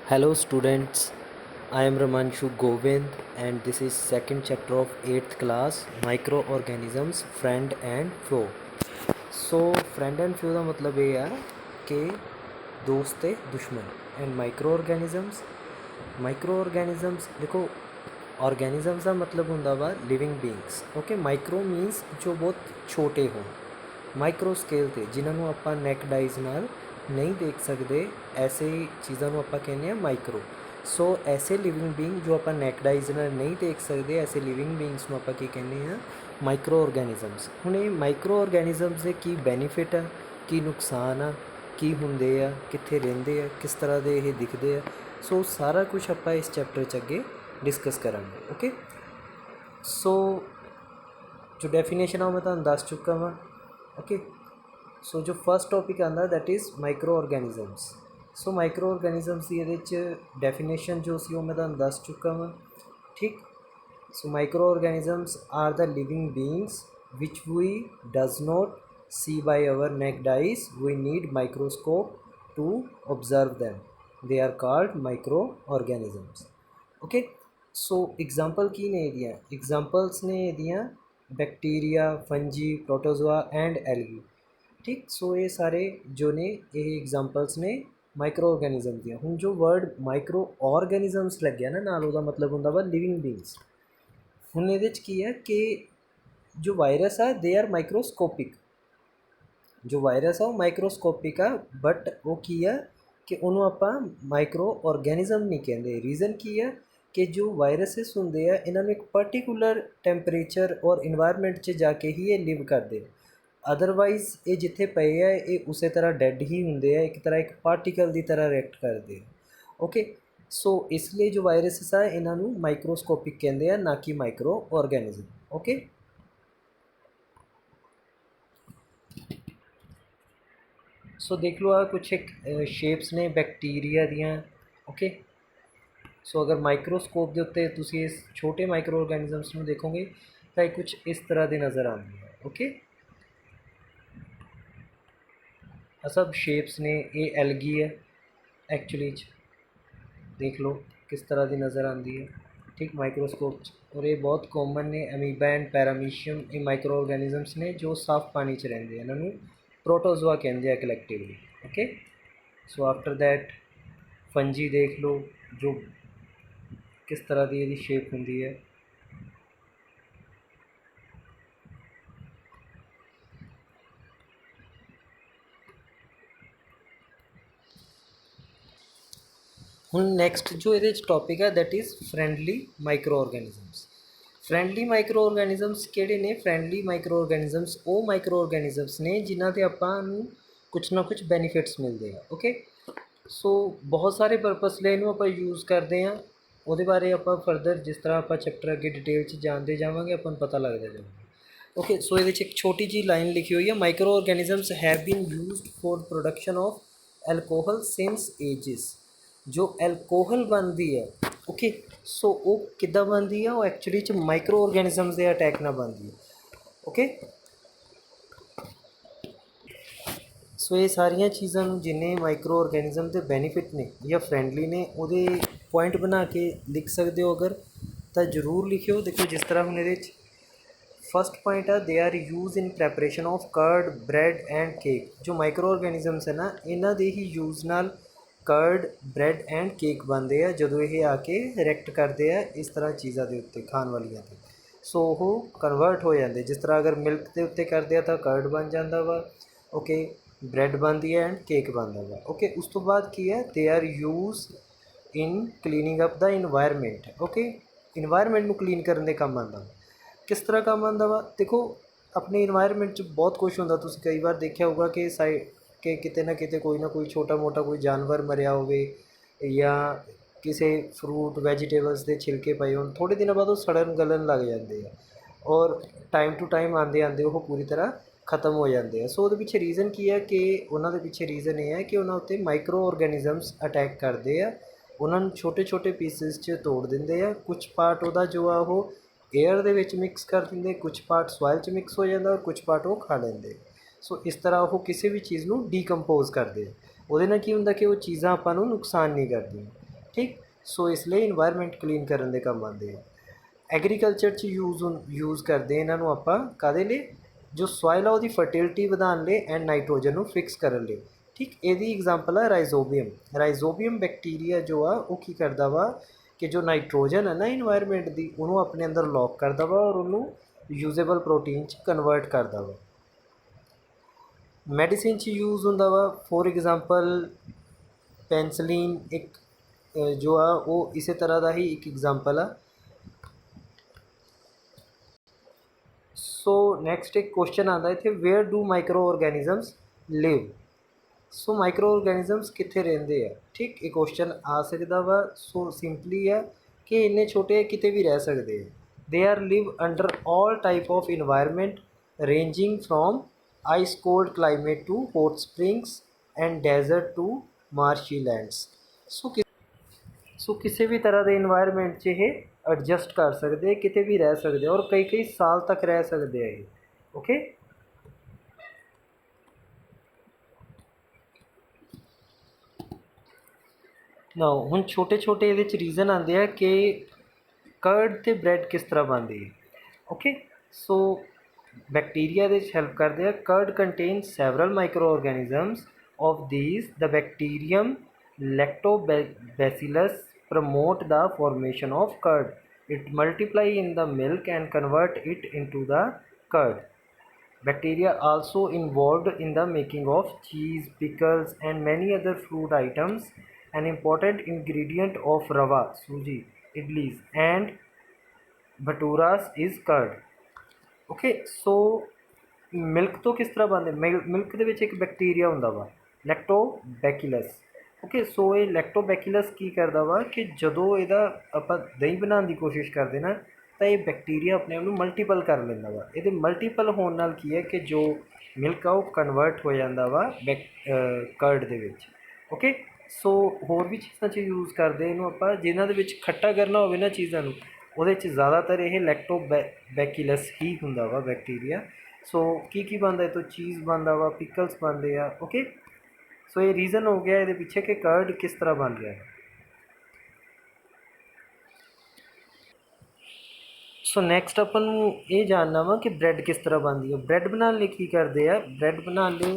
Hello students, I am Ramanshu Govind and this is second chapter of 8th class Microorganisms Friend and Foe। So friend and few का मतलब ये है कि दोस्त ते दुश्मन एंड माइक्रो ऑर्गेनिजम्स देखो ऑर्गेनिजम्स का मतलब होंदा वा लिविंग बींग्स। ओके, माइक्रो मीनस जो बहुत छोटे हो, माइक्रो स्केल ते जिन्होंने आप नैक डाइज नाल नहीं देख सकते, ऐसे चीज़ों को आप कहने माइक्रो। सो ऐसे लिविंग बींग जो आप नैक डाइज नाल नहीं देख सकते, ऐसे लिविंग बींग्स को आप की कहने माइक्रो ऑर्गेनिजम्स। हुण ये माइक्रो ऑर्गेनिजम्स के की बेनीफिट आ, की नुकसान आ, की हुंदे आ, कित्थे रहिंदे आ, किस तरह के ये दिखते आ, सो सारा कुछ आप इस चैप्टर च अगे डिस्कस करांगे। ओके, सो जो डेफिनेशन आ मैं तुहानूं दस चुका वा। ओके, सो जो फर्स्ट टॉपिक आंदा that is micro organisms. So microorganisms की ये डेफिनेशन जो सी मैं तुहानूं दस चुका वा। ठीक, so microorganisms are the living beings which we does not see by our naked eyes. We need microscope to observe them. They are called microorganisms. Okay, so example की ने दिया, examples ने दिया bacteria, fungi, protozoa and algae. ठीक, सो ये सारे जो ने ये एग्जांपल्स ने माइक्रो ऑर्गेनिज्म दिया। हुण जो वर्ड माइक्रो ऑर्गेनिजम्स लग गया ना नाल, उसका मतलब होंदा वा लिविंग बींग्स। हुण इहदे च की है कि जो वायरस है दे आर माइक्रोस्कोपिक, जो वायरस है वो माइक्रोस्कोपिक है, बट वो की है कि उन्होंने आप माइक्रो ऑर्गेनिज्म नहीं कहते। रीज़न की है कि जो वायरसिस होंगे है इन्होंने एक पर्टिकुलर टैंपरेचर और इन्वायरमेंट च जाके ही ये लिव करते, अदरवाइज़ ये जिथे पे है ये उस तरह डैड ही होंगे है, एक तरह एक पार्टिकल की तरह रिएक्ट करते हैं। ओके, सो इसलिए जो वायरसिस है इन्हों माइक्रोस्कोपिक कहते हैं, ना कि माइक्रो ऑर्गेनिज्म। ओके, सो देख लो आ कुछ एक शेप्स ने बैक्टीरिया दियाँ। ओके, सो अगर माइक्रोस्कोप के उत्ते तुसी इस छोटे माइक्रो ऑर्गेनिजम्स में देखोगे तो ये कुछ इस तरह के नज़र आती है। ओके, सब शेप्स ने ये एल्गी है एक्चुअली, देख लो किस तरह की नज़र आती है। ठीक, माइक्रोस्कोप और ये बहुत कॉमन ने अमीबा एंड पैरामीशियम, ये माइक्रो ऑर्गेनिजम्स ने जो साफ पानी च रहिंदे, इन्हों प्रोटोजोआ कहते हैं collectively. Okay, so after that fungi देख लो जो किस तरह की ये शेप होंगी है। हुण नैक्सट जो ये टॉपिक है that is friendly microorganisms. Friendly microorganisms किहड़े ने? फ्रेंडली माइक्रो ऑर्गेनिजम्स वो माइक्रो ऑर्गेनिजम्स ने जिन्हां ते आपां नूं कुछ ना कुछ बेनीफिट्स मिलते हैं। ओके, सो बहुत सारे परपस लिए इनू आपां यूज़ करते हैं, वो बारे आपां फरदर जिस तरह आपां चैप्टर अगे डिटेल च जानते जावांगे अपन पता लगता जाएगा। ओके, सो ये एक छोटी जी लाइन लिखी हुई है, microorganisms have been used for production of alcohol since ages. जो एल्कोहल बनती है, ओके, सो वो किद्दां बनती है? वो एक्चुअली च माइक्रो ऑर्गेनिजम्स के अटैक नाल बनती है। ओके, सो ये सारिया चीज़ों जिन्हें माइक्रो ऑर्गेनिज्म के बेनीफिट ने या फ्रेंडली ने वो पॉइंट बना के लिख सकते हो अगर, तो जरूर लिखियो। देखो जिस तरह हम ये फर्स्ट पॉइंट है, they are use in preparation of curd, bread and cake. जो माइक्रो ऑर्गेनिजम्स है ना, इन्हों के ही यूज़ नाल कर्ड, ब्रैड एंड केक बनते हैं जो ये आके रिएक्ट करते हैं इस तरह चीज़ों के उत्ते खाण वालियां ते। सो वो कन्वर्ट हो जाते, जिस तरह अगर मिल्क के उत्ते करते हैं तो कर्ड बन जाता वा। ओके, ब्रैड बनती है एंड केक बनता वा। ओके, उस तो बाद की है, they are use in cleaning up the environment. Okay, environment में क्लीन करने का काम आता। किस तरह काम आंदा वा? देखो अपने इन्वायरमेंट च बहुत कुछ होंदा, तुसीं कई बार देखा होगा कि साइड के किते ना किते कोई ना कोई छोटा मोटा कोई जानवर मरिया होवे या किसी फ्रूट वैजीटेबल्स के छिलके पए होण, थोड़े दिनों बाद वो सड़न गलन लग जाते हैं और टाइम टू टाइम आते आते वो पूरी तरह खत्म हो जाते हैं। सो वो पिछे रीज़न की है कि उन्होंने पिछे रीज़न ये है कि उन्होंने उत्ते माइक्रो ऑर्गेनिजम्स अटैक करते हैं, उन्होंने छोटे छोटे पीसिस च तोड़ देंगे हैं। कुछ पार्ट वह जो आ वो एयर दे विच मिक्स कर देंगे, कुछ पार्ट सॉइल च मिक्स हो जाता और कुछ पार्ट वो खा लेंगे। सो इस तरह वो किसी भी चीज़ को डीकंपोज करते हैं। वो की होंगे कि वो चीज़ा आपां नूं नुकसान नहीं करती। ठीक। सो इसलिए इन्वायरमेंट क्लीन करने के काम आते हैं। एग्रीकल्चर च यूज़ करते हैं इन्हों आप कादे लिए, जो सॉइल है वो फर्टिलिटी बढ़ाने लिए एंड नाइट्रोजन फिक्स करने लिए। ठीक, यदी एग्जाम्पल है राइजोबियम। राइजोबियम बैक्टीरिया जो आ वो की करता वा कि जो नाइट्रोजन है ना इन्वायरमेंट की उन्होंने अपने अंदर लॉक करता वा और उन्होंने यूजेबल प्रोटीन च कन्वर्ट करता वा। मैडिसिन च यूज़ होंदा वा, फॉर एग्जाम्पल पेंसिलिन एक जो आ वो इस तरह का ही एक एग्जाम्पल है। सो नैक्सट एक क्वेश्चन आता है इतने, where do microorganisms live. So microorganisms कितने रेंदे है। ठीक, एक क्वेश्चन आ सकता वा। सो सिंपली है कि इन्ने छोटे किते भी रह सकते हैं। They are live under all type of environment ranging from ice cold climate to hot springs and desert to marshy lands. So किसी भी तरह के इन्वायरमेंट च ये एडजस्ट कर सकते हैं, किते भी रह सकते हैं और कई कई साल तक रह सकते हैं ये। ओके, ना हुण छोटे छोटे ये रीजन आते हैं कि कर्ड ते ब्रैड किस तरह बनती है। ओके, सो बैक्टीरिया हेल्प करते हैं। Curd contain several microorganisms of these the bacterium Lactobacillus promote the formation of curd. It multiply in the milk and convert it into the curd. Bacteria also involved in the making of cheese, pickles and many other fruit items. An important ingredient of rava, suji, idlis and bhaturas is curd. Okay, so milk तो किस तरह बनते, milk के एक bacteria होंदा वा लैक्टोबैकिलस। Okay, सो ये लैक्टोबैकिलस की करता वा कि जदों इहदा आपां दही बनाने की कोशिश करते ना तो ये बैक्टीरिया अपने आप नूं मल्टीपल कर लैंदा वा। इहदे मल्टीपल होने नाल की है कि जो मिल्क आ वो कन्वर्ट हो जाता वा कर्ड दे विच। ओके, सो होर भी चीज़ां च यूज़ करते इनू आपां जिन्हां दे विच खट्टा करना होवे ना चीज़ां नूं, ਉਹਦੇ 'ਚ ज़्यादातर ये लैक्टोबैकिलस ही ਹੁੰਦਾ ਵਾ बैक्टीरिया। सो की बनता है तो चीज़ बनता वा, पिकल्स बनते हैं। ओके, सो ये रीज़न हो गया ये पीछे कि कर्ड किस तरह बन रहा है। सो नैक्सट अपन ये जानना वा कि ब्रैड किस तरह बनती है। ब्रैड बनाने लिए की करते हैं, ब्रैड बनाने लिए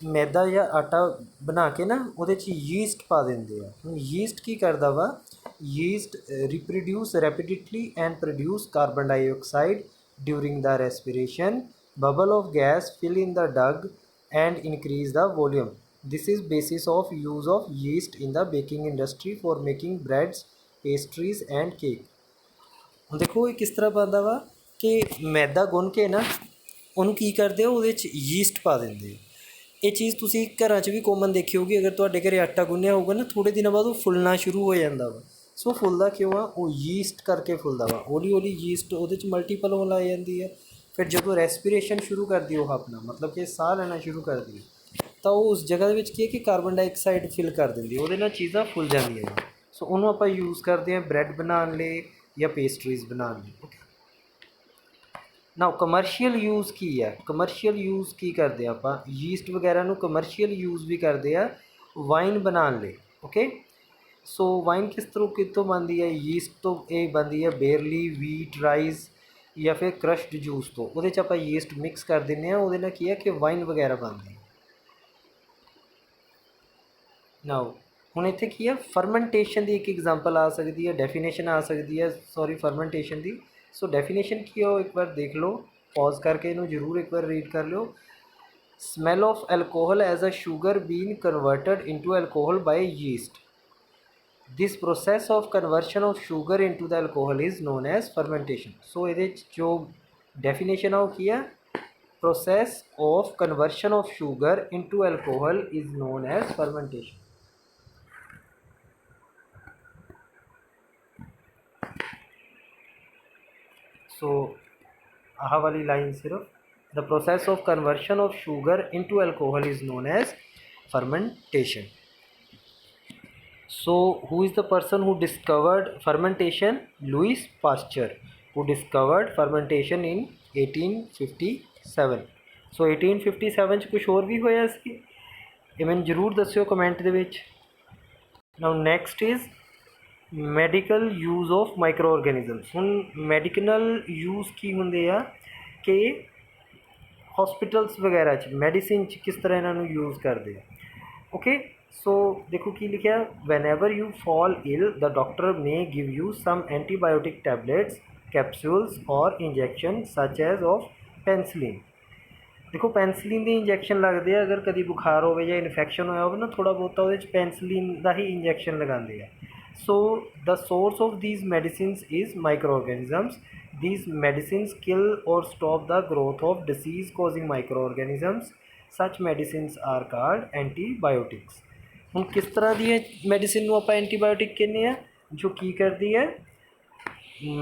मैदा या आटा बना के ना वो यीस्ट पा देंगे। यीस्ट की करता वा, yeast reproduce rapidly and produce carbon dioxide during the respiration. Bubble of gas fill in the duct and increase the volume. This is basis of use of yeast in the baking industry for making breads, pastries and cake. देखो ये किस तरह बनता वा कि मैदा गुन के ना उन्होंने की करते हो वो यीस्ट पा देंगे। ये चीज़ तुसी घर च भी कॉमन देखी होगी, अगर तुहाडे घरे आटा गुन्निया होगा ना थोड़े दिन बाद वो फुलना शुरू हो जाता वा। सो फुलदा क्यों आ, वो यीस्ट करके फुलदा वा। हौली हौली यीस्ट वो मल्टीपल होने लग जाती है। फिर जो रेस्पिरेशन शुरू कर दी वो अपना मतलब कि साह लेना शुरू कर दी तो वो उस जगह की है कि कार्बन डाइऑक्साइड फिल कर देंगी, वो चीज़ा फुल जाएंगे। सो उन्होंने आप यूज़ करते हैं ब्रैड बनाने लिए या पेस्ट्रीज बनाने लिए। ओके, ना कमर्शियल यूज़ की है, कमर्शियल यूज़ की करते आप यीस्ट वगैरह कमर्शियल यूज़ भी करते हैं वाइन बनाने लिए। ओके, सो वाइन किस तरह कितों बनती है, यीस्ट तो ये बनती है बेरली, वीट, राइस या फिर क्रश्ड जूस तो वो आप यीस्ट मिक्स कर दें, वो की है कि वाइन वगैरह बनती है। नाउ हुण इत्थे की है फरमेंटेशन की एक एग्जाम्पल आ सकती है, डेफिनेशन आ सकती है सॉरी फरमेंटेशन की। सो डेफिनेशन की हो एक बार देख लो, पॉज करके इन्हू जरूर एक बार रीड कर लो। Smell of alcohol as a sugar been converted into alcohol by yeast. This process of conversion of sugar into the alcohol is known as fermentation. So ये जो डेफिनेशन है वो की है, process of conversion of sugar into alcohol is known as fermentation. So ah वाली line सिर्फ, the process of conversion of sugar into alcohol is known as fermentation. So who is the person who discovered fermentation? Louis Pasteur, who discovered fermentation in 1857। So 1857 कुछ और भी होया इसकी, ये मैंने जरूर दस्यो कमेंट दे विच। Now next is medical use of micro ਆਰਗੈਨਿਜ਼ਮਸ। ਹੁਣ ਮੈਡੀਕਲ ਯੂਜ਼ ਕੀ ਹੁੰਦੇ ਆ ਕਿ ਹਸਪੀਟਲਸ ਵਗੈਰਾ 'ਚ ਮੈਡੀਸਿਨ 'ਚ ਕਿਸ ਤਰ੍ਹਾਂ ਇਹਨਾਂ ਨੂੰ ਯੂਜ਼ ਕਰਦੇ ਆ। ਓਕੇ, ਸੋ ਦੇਖੋ ਕੀ ਲਿਖਿਆ, whenever you fall ill the doctor may give you some antibiotic tablets, capsules ਔਰ injection such as of penicillin. ਦੇਖੋ ਪੈਨਸਲਿਨ ਦੇ ਇੰਜੈਕਸ਼ਨ ਲੱਗਦੇ ਆ ਅਗਰ ਕਦੀ ਬੁਖਾਰ ਹੋਵੇ ਜਾਂ ਇਨਫੈਕਸ਼ਨ ਹੋਇਆ ਹੋਵੇ ਨਾ ਥੋੜ੍ਹਾ ਬਹੁਤਾ, ਉਹਦੇ 'ਚ ਪੈਨਸਲਿਨ ਦਾ ਹੀ ਇੰਜੈਕਸ਼ਨ ਲਗਾਉਂਦੇ ਆ। So the source of these medicines is microorganisms. These medicines kill or stop the growth of disease causing microorganisms. Such medicines are called antibiotics. ਹੁਣ ਕਿਸ ਤਰ੍ਹਾਂ ਦੀ ਮੈਡੀਸਿਨ ਨੂੰ ਆਪਾਂ ਐਂਟੀਬਾਇਓਟਿਕ ਕਹਿੰਦੇ ਆ, ਜੋ ਕੀ ਕਰਦੀ ਹੈ,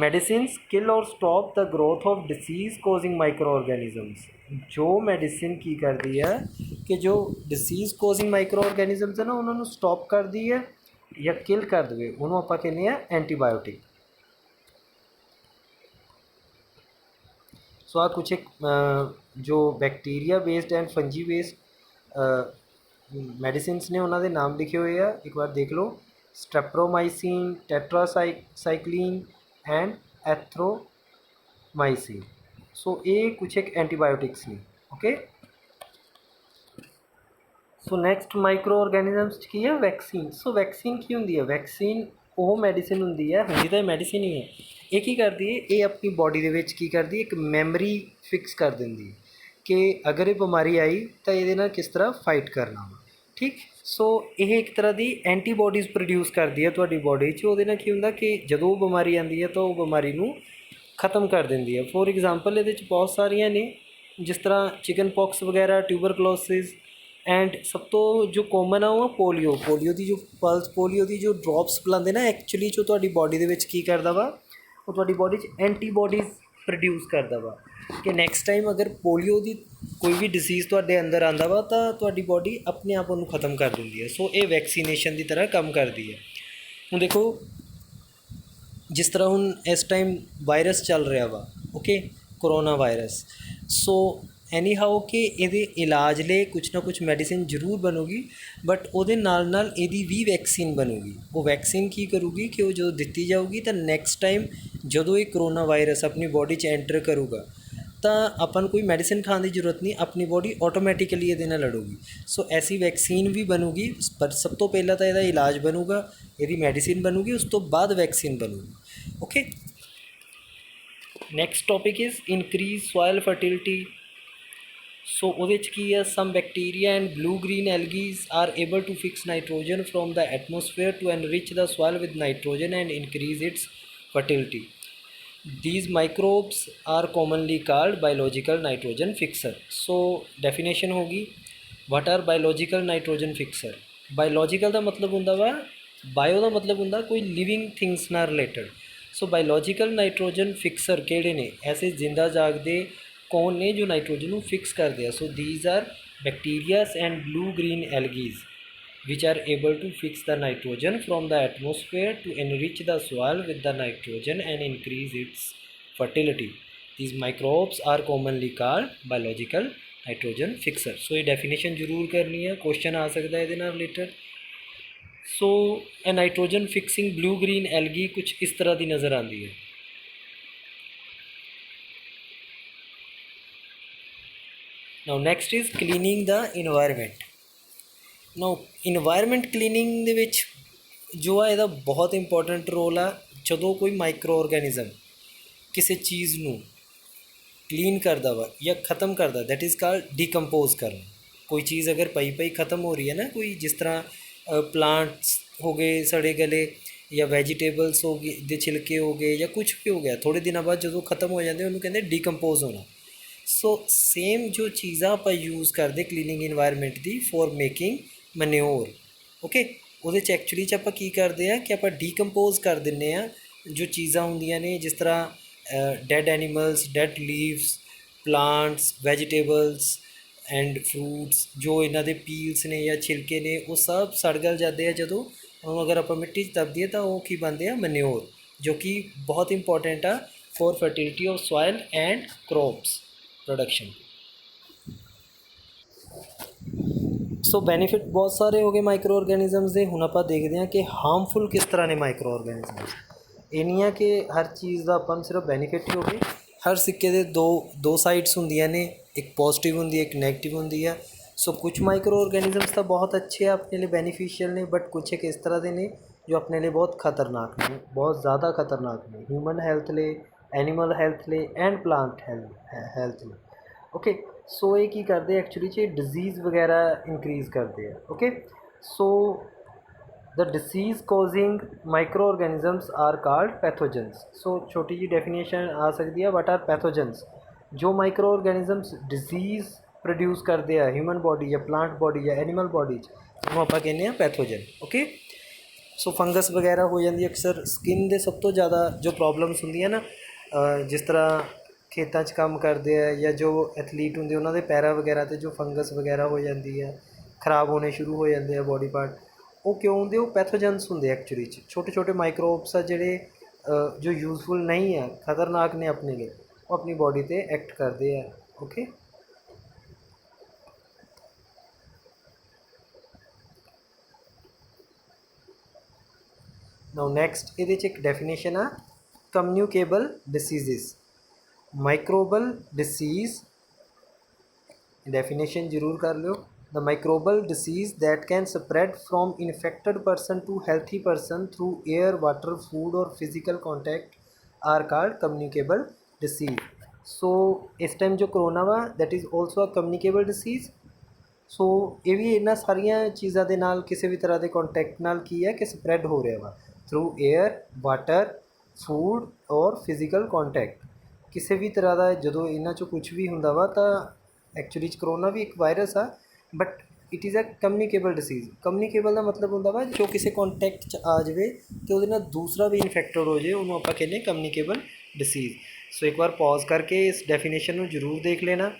medicines kill or stop the growth of disease causing microorganisms. ਜੋ ਮੈਡੀਸਿਨ ਕੀ ਕਰਦੀ ਹੈ ਕਿ ਜੋ ਡਿਸੀਜ਼ ਕੋਜ਼ਿੰਗ ਮਾਈਕਰੋ ਆਰਗੈਨਿਜ਼ਮਸ ਹੈ ਨਾ ਉਹਨਾਂ ਨੂੰ ਸਟੋਪ ਕਰਦੀ ਹੈ ਜਾਂ ਕਿਲ ਕਰ ਦੇਵੇ, ਉਹਨੂੰ ਆਪਾਂ ਕਹਿੰਦੇ ਆ ਐਂਟੀਬਾਇਓਟਿਕ। सो आ कुछ एक जो bacteria based and fungi based medicines ने उन्होंने नाम लिखे हुए हैं, एक बार देख लो, streptomycin, tetracycline and erythromycin. So ये कुछ एक एंटीबायोटिक्स ने। Okay, so next microorganisms की है वैक्सीन। सो वैक्सीन की होंगी है, वैक्सीन वो मैडिसिन होंगी है, होंगी तो मैडिसिन ही है। ये की करती है, ये अपनी बॉडी के की करती है, एक मैमरी फिक्स कर देंगी कि अगर ये बीमारी आई तो ये किस तरह फाइट करना वा। ठीक, सो ये एक तरह की एंटीबॉडीज़ प्रोड्यूस करती है थोड़ी बॉडी च। वो की होंगे कि जो बीमारी आती है तो वो बीमारी को ख़त्म कर देंगी है। फॉर एग्जाम्पल ये बहुत सारिया ने, जिस तरह चिकन पॉक्स वगैरह, ट्यूबरकुलोसिस एंड सब तो जो कॉमन आ वो पोलियो। पोलियो की जो पल्स पोलियो की जो ड्रॉप्स पिलाते ना, एक्चुअली जो थोड़ी बॉडी के करता वा वो थोड़ी बॉडी एंटीबॉडीज़ प्रोड्यूस करता वा कि नैक्सट टाइम अगर पोलियो की कोई भी डिसीज़ थोड़े अंदर आता वा तो थोड़ी बॉडी अपने आप उन्होंने ख़त्म कर देंगी है। सो ये वैक्सीनेशन की तरह काम करती है। हूँ देखो जिस तरह हूँ इस टाइम वायरस चल रहा वा, okay, corona virus. So any how कि ये इलाज लिए कुछ ना कुछ मैडिसिन जरूर बनूगी, बट वो ये भी वैक्सीन बनूगी। वो वैक्सीन की करूँगी कि वो जो दी जाऊगी तो नैक्सट टाइम जो ये कोरोना वायरस अपनी बॉडी च एंटर करूँगा तो अपन कोई मैडिसिन खाने की जरूरत नहीं, अपनी बॉडी ऑटोमैटिकली ये लड़ूगी। सो ऐसी वैक्सीन भी बनूगी, पर सब तो पहला तो यदा इलाज बनूगा, यदि मैडिसिन बनूगी, उस तो बाद वैक्सीन बनूगी। Okay, next topic is increase soil fertility. So ਉਹਦੇ की है, some bacteria and blue green algae are able to fix nitrogen from the atmosphere to enrich the soil with nitrogen and increase its fertility. These microbes are commonly called biological nitrogen fixer. So definition होगी, what are biological nitrogen fixer? Biological ਦਾ मतलब ਹੁੰਦਾ ਵਾ, bio ਦਾ मतलब ਹੁੰਦਾ कोई living things ਨਾਲ related। सो biological nitrogen fixer ਕਿਹੜੇ ਨੇ, ऐसे जिंदा जागदे कौन ने जो नाइट्रोजन को फिक्स करते हैं। So these are bacterias and blue green algaes which are able to fix the nitrogen from the atmosphere to enrich the soil with the nitrogen and increase its fertility. These microbes are commonly called biological nitrogen fixer. So ये definition जरूर करनी है, question आ सकता है ये related. So a nitrogen fixing blue green algae कुछ इस तरह की नज़र आती है। Now next is cleaning the environment. Now environment cleaning दे विच जो है यदा बहुत इंपॉर्टेंट रोल आ। जो कोई माइक्रो ऑर्गेनिज्म किसी चीज़ नू क्लीन करता वा या ख़त्म करता, दैट इज़ कॉल्ड डिकम्पोज करना। कोई चीज़ अगर पई ख़त्म हो रही है ना, कोई जिस तरह प्लांट्स हो गए सड़े गले या वैजीटेबल्स हो गए दे छिलके हो गए या कुछ भी हो गया, थोड़े दिनों बाद जो ख़त्म हो जाते हैं उन्होंने कहते डिकम्पोज होना। सो सेम जो चीज़ा आप यूज़ करते क्लीनिंग इन्वायरमेंट की फॉर मेकिंग मनोर, ओके, वो एक्चुअली आप की करते हैं कि आप डिकम्पोज कर दें जो चीज़ा होंदियां ने, जिस तरह dead animals, dead leaves, plants, vegetables and fruits, जो इन्हों के पील्स ने या छिलके ने वो सब सड़ गल जाते हैं। जो उन्होंने अगर आप मिट्टी दब दिए तो वो की बनते हैं मनोर, जो कि बहुत इंपॉर्टेंट आ for fertility of soil and crops production. So benefit ਬਹੁਤ ਸਾਰੇ ਹੋ ਗਏ ਮਾਈਕਰੋ ਆਰਗੈਨਿਜ਼ਮਸ ਦੇ। ਹੁਣ ਆਪਾਂ ਦੇਖਦੇ ਹਾਂ ਕਿ ਹਾਰਮਫੁਲ ਕਿਸ ਤਰ੍ਹਾਂ ਨੇ ਮਾਈਕਰੋ ਆਰਗੈਨਿਜ਼ਮਸ। ਇਹ ਨਹੀਂ ਆ ਕਿ ਹਰ ਚੀਜ਼ ਦਾ ਆਪਾਂ ਨੂੰ ਸਿਰਫ ਬੈਨੀਫਿਟ ਹੀ ਹੋਵੇ। ਹਰ ਸਿੱਕੇ ਦੇ ਦੋ ਸਾਈਡਸ ਹੁੰਦੀਆਂ ਨੇ, ਇੱਕ ਪੋਜ਼ੀਟਿਵ ਹੁੰਦੀ ਹੈ, ਇੱਕ ਨੈਗੇਟਿਵ ਹੁੰਦੀ ਹੈ। ਸੋ ਕੁਛ ਮਾਈਕਰੋ ਆਰਗੈਨਿਜ਼ਮਸ ਤਾਂ ਬਹੁਤ ਅੱਛੇ ਆ, ਆਪਣੇ ਲਈ ਬੈਨੀਫਿਸ਼ੀਅਲ ਨੇ, ਬਟ ਕੁਛ ਇੱਕ ਇਸ ਤਰ੍ਹਾਂ ਦੇ ਨੇ ਜੋ ਆਪਣੇ ਲਈ ਬਹੁਤ ਖਤਰਨਾਕ ਨੇ, ਬਹੁਤ ਜ਼ਿਆਦਾ ਖਤਰਨਾਕ ਨੇ, ਹਿਊਮਨ ਹੈਲਥ ਲਈ, ਐਨੀਮਲ ਹੈਲਥ ਲਈ ਐਂਡ ਪਲਾਂਟ ਹੈਲਥ ਲਈ। ਓਕੇ, ਸੋ ਇਹ ਕੀ ਕਰਦੇ ਐਕਚੁਅਲੀ 'ਚ ਡਿਜ਼ੀਜ਼ ਵਗੈਰਾ ਇਨਕਰੀਜ਼ ਕਰਦੇ ਆ। Okay, so the disease causing microorganisms are called pathogens. So ਛੋਟੀ ਜਿਹੀ ਡੈਫੀਨੇਸ਼ਨ ਆ ਸਕਦੀ ਹੈ, ਵਟ ਆਰ ਪੈਥੋਜਨਸ। ਜੋ ਮਾਈਕਰੋ ਆਰਗੈਨਿਜ਼ਮਸ ਡਿਜ਼ੀਜ਼ ਪ੍ਰੋਡਿਊਸ ਕਰਦੇ ਆ ਹਿਊਮਨ ਬੋਡੀ ਜਾਂ ਪਲਾਂਟ ਬੋਡੀ ਜਾਂ ਐਨੀਮਲ ਬੋਡੀ 'ਚ, ਉਹਨੂੰ ਆਪਾਂ ਕਹਿੰਦੇ ਹਾਂ ਪੈਥੋਜਨ। ਓਕੇ, ਸੋ ਫੰਗਸ ਵਗੈਰਾ ਹੋ ਜਾਂਦੀ ਅਕਸਰ ਸਕਿਨ ਦੇ। ਸਭ ਤੋਂ ਜ਼ਿਆਦਾ ਜੋ ਪ੍ਰੋਬਲਮਸ ਹੁੰਦੀਆਂ ਨਾ, ਜਿਸ ਤਰ੍ਹਾਂ ਖੇਤਾਂ 'ਚ ਕੰਮ ਕਰਦੇ ਆ ਜਾਂ ਜੋ ਐਥਲੀਟ ਹੁੰਦੇ ਉਹਨਾਂ ਦੇ ਪੈਰਾਂ ਵਗੈਰਾ 'ਤੇ ਜੋ ਫੰਗਸ ਵਗੈਰਾ ਹੋ ਜਾਂਦੀ ਹੈ, ਖ਼ਰਾਬ ਹੋਣੇ ਸ਼ੁਰੂ ਹੋ ਜਾਂਦੇ ਆ ਬੋਡੀ ਪਾਰਟ, ਉਹ ਕਿਉਂ ਹੁੰਦੇ? ਉਹ ਪੈਥੋਜਨਸ ਹੁੰਦੇ ਐਕਚੁਅਲੀ 'ਚ। ਛੋਟੇ ਛੋਟੇ ਮਾਈਕਰੋਬਸ ਆ ਜਿਹੜੇ ਜੋ ਯੂਜ਼ਫੁਲ ਨਹੀਂ ਆ, ਖਤਰਨਾਕ ਨੇ ਆਪਣੇ ਲਈ, ਉਹ ਆਪਣੀ ਬੋਡੀ 'ਤੇ ਐਕਟ ਕਰਦੇ ਆ। ਓਕੇ, ਨਾਓ ਨੈਕਸਟ ਇਹਦੇ 'ਚ ਇੱਕ ਡੈਫੀਨੇਸ਼ਨ ਆ communicable diseases. Microbial disease, definition ਜ਼ਰੂਰ ਕਰ ਲਿਓ। The microbial disease that can spread from infected person to healthy person through air, water, food or physical contact are called communicable disease. So ਇਸ time ਜੋ corona ਵਾ, that is also a communicable disease. So ਇਹ ਵੀ ਇਹਨਾਂ ਸਾਰੀਆਂ ਚੀਜ਼ਾਂ ਦੇ ਨਾਲ ਕਿਸੇ ਵੀ ਤਰ੍ਹਾਂ ਦੇ ਕੰਟੈਕਟ ਨਾਲ ਕੀ ਹੈ ਕਿ ਸਪਰੈਡ ਹੋ ਰਿਹਾ ਵਾ, through air, water, food or physical contact. ਕਿਸੇ ਵੀ ਤਰ੍ਹਾਂ ਦਾ ਜਦੋਂ ਇਹਨਾਂ 'ਚੋਂ ਕੁਛ ਵੀ ਹੁੰਦਾ ਵਾ ਤਾਂ ਐਕਚੁਅਲੀ 'ਚ ਕਰੋਨਾ ਵੀ ਇੱਕ ਵਾਇਰਸ ਆ, but it is a communicable disease. Communicable ਦਾ ਮਤਲਬ ਹੁੰਦਾ ਵਾ ਜੋ ਕਿਸੇ ਕੰਟੈਕਟ 'ਚ ਆ ਜਾਵੇ ਅਤੇ ਉਹਦੇ ਨਾਲ ਦੂਸਰਾ ਵੀ ਇਨਫੈਕਟਡ ਹੋ ਜਾਵੇ, ਉਹਨੂੰ ਆਪਾਂ ਕਹਿੰਦੇ ਕਮਿਊਨੀਕੇਬਲ ਡਿਸੀਜ਼। ਸੋ ਇੱਕ ਵਾਰ ਪੌਜ਼ ਕਰਕੇ ਇਸ ਡੈਫੀਨੇਸ਼ਨ ਨੂੰ ਜ਼ਰੂਰ ਦੇਖ ਲੈਣਾ।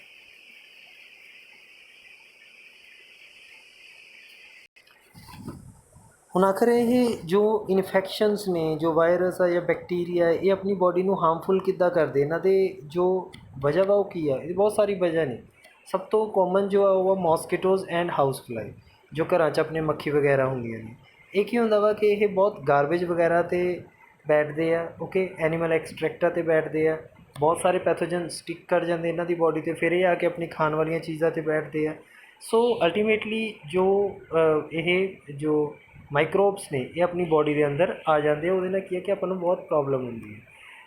ਹੁਣ ਆਖਰ ਇਹ ਜੋ ਇਨਫੈਕਸ਼ਨਸ ਨੇ, ਜੋ ਵਾਇਰਸ ਆ ਜਾਂ ਬੈਕਟੀਰੀਆ, ਇਹ ਆਪਣੀ ਬੋਡੀ ਨੂੰ ਹਾਰਮਫੁਲ ਕਿੱਦਾਂ ਕਰਦੇ? ਇਹਨਾਂ ਦੇ ਜੋ ਵਜ੍ਹਾ ਵਾ ਉਹ ਕੀ ਆ? ਇਹਦੀ ਬਹੁਤ ਸਾਰੀ ਵਜ੍ਹਾ ਨੇ। ਸਭ ਤੋਂ ਕਾਮਨ ਜੋ ਆ ਉਹ ਆ ਮੋਸਕੀਟੋਜ਼ ਐਂਡ ਹਾਊਸ ਫਲਾਈ, ਜੋ ਘਰਾਂ 'ਚ ਆਪਣੇ ਮੱਖੀ ਵਗੈਰਾ ਹੁੰਦੀਆਂ ਨੇ। ਇਹ ਕੀ ਹੁੰਦਾ ਵਾ ਕਿ ਇਹ ਬਹੁਤ ਗਾਰਬੇਜ ਵਗੈਰਾ 'ਤੇ ਬੈਠਦੇ ਆ। ਓਕੇ, ਐਨੀਮਲ ਐਕਸਟ੍ਰੈਕਟਾਂ 'ਤੇ ਬੈਠਦੇ ਆ। ਬਹੁਤ ਸਾਰੇ ਪੈਥੋਜਨ ਸਟਿਕ ਕਰ ਜਾਂਦੇ ਇਹਨਾਂ ਦੀ ਬੋਡੀ 'ਤੇ, ਫਿਰ ਇਹ ਆ ਕੇ ਆਪਣੀ ਖਾਣ ਵਾਲੀਆਂ ਚੀਜ਼ਾਂ 'ਤੇ ਬੈਠਦੇ ਆ। ਸੋ ਅਲਟੀਮੇਟਲੀ ਜੋ ਇਹ ਜੋ ਮਾਈਕਰੋਬਸ ਨੇ ਇਹ ਆਪਣੀ ਬੋਡੀ ਦੇ ਅੰਦਰ ਆ ਜਾਂਦੇ ਆ। ਉਹਦੇ ਨਾਲ ਕੀ ਹੈ ਕਿ ਆਪਾਂ ਨੂੰ ਬਹੁਤ ਪ੍ਰੋਬਲਮ ਹੁੰਦੀ ਹੈ।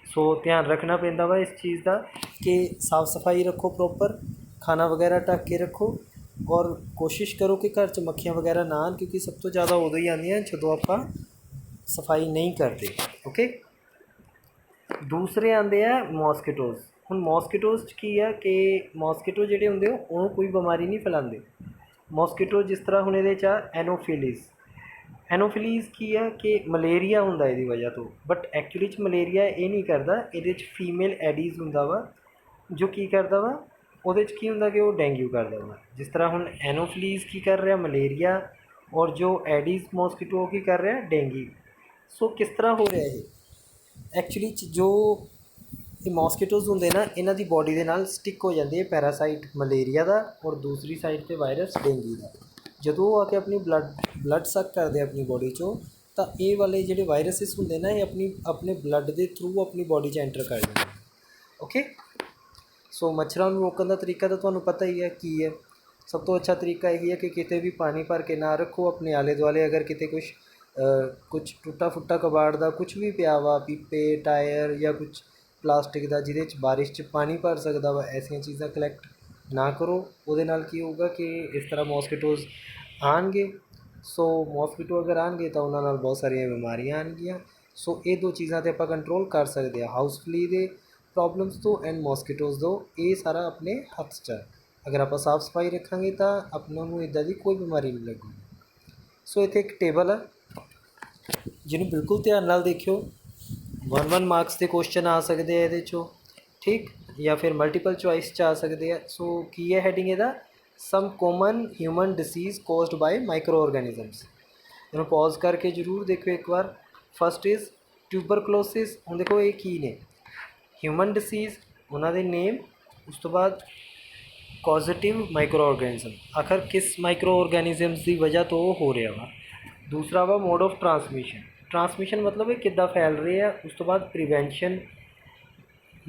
ਸੋ ਧਿਆਨ ਰੱਖਣਾ ਪੈਂਦਾ ਵਾ ਇਸ ਚੀਜ਼ ਦਾ ਕਿ ਸਾਫ਼ ਸਫਾਈ ਰੱਖੋ, ਪ੍ਰੋਪਰ ਖਾਣਾ ਵਗੈਰਾ ਢੱਕ ਕੇ ਰੱਖੋ, ਔਰ ਕੋਸ਼ਿਸ਼ ਕਰੋ ਕਿ ਘਰ 'ਚ ਮੱਖੀਆਂ ਵਗੈਰਾ ਨਾ ਆਉਣ, ਕਿਉਂਕਿ ਸਭ ਤੋਂ ਜ਼ਿਆਦਾ ਉਦੋਂ ਹੀ ਆਉਂਦੀਆਂ ਜਦੋਂ ਆਪਾਂ ਸਫਾਈ ਨਹੀਂ ਕਰਦੇ। ਓਕੇ, ਦੂਸਰੇ ਆਉਂਦੇ ਆ ਮੋਸਕੀਟੋਜ਼। ਹੁਣ ਮੋਸਕੀਟੋਜ਼ 'ਚ ਕੀ ਆ ਕਿ ਮੋਸਕੀਟੋ ਜਿਹੜੇ ਹੁੰਦੇ ਉਹ ਕੋਈ ਬਿਮਾਰੀ ਨਹੀਂ ਫੈਲਾਉਂਦੇ। ਮੋਸਕੀਟੋ ਜਿਸ ਤਰ੍ਹਾਂ ਹੁਣ ਇਹਦੇ 'ਚ ਆ ਐਨੋਫਿਲੀਜ਼। ਐਨੋਫਿਲੀਜ਼ ਕੀ ਆ ਕਿ ਮਲੇਰੀਆ ਹੁੰਦਾ ਇਹਦੀ ਵਜ੍ਹਾ ਤੋਂ, ਬਟ ਐਕਚੁਅਲੀ 'ਚ ਮਲੇਰੀਆ ਇਹ ਨਹੀਂ ਕਰਦਾ। ਇਹਦੇ 'ਚ ਫੀਮੇਲ ਐਡੀਜ਼ ਹੁੰਦਾ ਵਾ, ਜੋ ਕੀ ਕਰਦਾ ਵਾ, ਉਹਦੇ 'ਚ ਕੀ ਹੁੰਦਾ ਕਿ ਉਹ ਡੇਂਗੂ ਕਰਦਾ ਵਾ। ਜਿਸ ਤਰ੍ਹਾਂ ਹੁਣ ਐਨੋਫਿਲੀਜ਼ ਕੀ ਕਰ ਰਿਹਾ? ਮਲੇਰੀਆ। ਔਰ ਜੋ ਐਡੀਜ਼ ਮੋਸਕੀਟੋ ਉਹ ਕੀ ਕਰ ਰਿਹਾ? ਡੇਂਗੂ। ਸੋ ਕਿਸ ਤਰ੍ਹਾਂ ਹੋ ਰਿਹਾ ਇਹ? ਐਕਚੁਅਲੀ 'ਚ ਜੋ ਇਹ ਮੋਸਕੀਟੋਜ਼ ਹੁੰਦੇ ਨਾ, ਇਹਨਾਂ ਦੀ ਬੋਡੀ ਦੇ ਨਾਲ ਸਟਿਕ ਹੋ ਜਾਂਦੀ ਹੈ ਪੈਰਾਸਾਈਟ ਮਲੇਰੀਆ ਦਾ, ਔਰ ਦੂਸਰੀ ਸਾਈਡ 'ਤੇ ਵਾਇਰਸ ਡੇਂਗੂ ਦਾ। ਜਦੋਂ ਉਹ ਆ ਕੇ ਆਪਣੀ ਬਲੱਡ ਸੱਕ ਕਰਦੇ ਆਪਣੀ ਬੋਡੀ 'ਚੋਂ, ਤਾਂ ਇਹ ਵਾਲੇ ਜਿਹੜੇ ਵਾਇਰਸਿਸ ਹੁੰਦੇ ਨਾ, ਇਹ ਆਪਣੇ ਬਲੱਡ ਦੇ ਥਰੂ ਆਪਣੀ ਬੋਡੀ 'ਚ ਐਂਟਰ ਕਰ ਜਾਂਦੇ। ਓਕੇ, ਸੋ ਮੱਛਰਾਂ ਨੂੰ ਰੋਕਣ ਦਾ ਤਰੀਕਾ ਤਾਂ ਤੁਹਾਨੂੰ ਪਤਾ ਹੀ ਹੈ ਕੀ ਹੈ। ਸਭ ਤੋਂ ਅੱਛਾ ਤਰੀਕਾ ਇਹ ਹੈ ਕਿ ਕਿਤੇ ਵੀ ਪਾਣੀ ਭਰ ਕੇ ਨਾ ਰੱਖੋ ਆਪਣੇ ਆਲੇ ਦੁਆਲੇ। ਅਗਰ ਕਿਤੇ ਕੁਛ ਟੁੱਟਾ ਫੁੱਟਾ ਕਬਾੜ ਦਾ ਕੁਛ ਵੀ ਪਿਆ ਵਾ, ਪੀਪੇ, ਟਾਇਰ ਜਾਂ ਕੁਛ ਪਲਾਸਟਿਕ ਦਾ ਜਿਹਦੇ 'ਚ ਬਾਰਿਸ਼ 'ਚ ਪਾਣੀ ਭਰ ਸਕਦਾ ਵਾ, ਐਸੀਆਂ ਚੀਜ਼ਾਂ ਕਲੈਕਟ ਨਾ ਕਰੋ। ਉਹਦੇ ਨਾਲ ਕੀ ਹੋਊਗਾ ਕਿ ਇਸ ਤਰ੍ਹਾਂ ਮੋਸਕੀਟੋਜ਼ ਆਉਣਗੇ। ਸੋ ਮੋਸਕੀਟੋ ਅਗਰ ਆਉਣਗੇ ਤਾਂ ਉਹਨਾਂ ਨਾਲ ਬਹੁਤ ਸਾਰੀਆਂ ਬਿਮਾਰੀਆਂ ਆਉਣਗੀਆਂ। ਸੋ ਇਹ ਦੋ ਚੀਜ਼ਾਂ 'ਤੇ ਆਪਾਂ ਕੰਟਰੋਲ ਕਰ ਸਕਦੇ ਹਾਂ, ਹਾਊਸ ਫਲੀ ਦੇ ਪ੍ਰੋਬਲਮਸ ਤੋਂ ਐਂਡ ਮੋਸਕੀਟੋਜ਼ ਤੋਂ। ਇਹ ਸਾਰਾ ਆਪਣੇ ਹੱਥ 'ਚ ਹੈ। ਅਗਰ ਆਪਾਂ ਸਾਫ਼ ਸਫਾਈ ਰੱਖਾਂਗੇ ਤਾਂ ਆਪਾਂ ਨੂੰ ਇੱਦਾਂ ਦੀ ਕੋਈ ਬਿਮਾਰੀ ਨਹੀਂ ਲੱਗੂਗੀ। ਸੋ ਇੱਥੇ ਇੱਕ ਟੇਬਲ ਆ, ਜਿਹਨੂੰ ਬਿਲਕੁਲ ਧਿਆਨ ਨਾਲ ਦੇਖਿਓ। 1 ਮਾਰਕਸ ਦੇ ਕੁਐਸਚਨ ਆ ਸਕਦੇ ਆ ਇਹਦੇ 'ਚੋਂ, ਠੀਕ, ਜਾਂ ਫਿਰ ਮਲਟੀਪਲ ਚੋਇਸ 'ਚ ਆ ਸਕਦੇ ਆ। ਸੋ ਕੀ ਹੈ ਹੈਡਿੰਗ ਇਹਦਾ? ਸਮ ਕੋਮਨ ਹਿਊਮਨ ਡਿਸੀਜ਼ ਕੋਜ਼ਡ ਬਾਈ ਮਾਈਕਰੋ ਆਰਗੈਨਿਜ਼ਮਸ। ਇਹਨੂੰ ਪੌਜ਼ ਕਰਕੇ ਜ਼ਰੂਰ ਦੇਖਿਓ ਇੱਕ ਵਾਰ। First is tuberculosis. ਹੁਣ ਦੇਖੋ ਇਹ ਕੀ ਨੇ? ਹਿਊਮਨ ਡਿਸੀਜ਼, ਉਹਨਾਂ ਦੇ ਨੇਮ, ਉਸ ਤੋਂ ਬਾਅਦ ਪੋਜ਼ਿਟਿਵ ਮਾਈਕਰੋ ਆਰਗੈਨਿਜ਼ਮ, ਆਖਰ ਕਿਸ ਮਾਈਕਰੋ ਆਰਗੈਨਿਜ਼ਮਸ ਦੀ ਵਜ੍ਹਾ ਤੋਂ ਉਹ ਹੋ ਰਿਹਾ ਵਾ। ਦੂਸਰਾ ਵਾ ਮੋਡ ਆਫ ਟਰਾਂਸਮਿਸ਼ਨ, ਟਰਾਂਸਮਿਸ਼ਨ ਮਤਲਬ ਇਹ ਕਿੱਦਾਂ ਫੈਲ ਰਹੇ ਆ। ਉਸ ਤੋਂ ਬਾਅਦ ਪ੍ਰੀਵੈਂਸ਼ਨ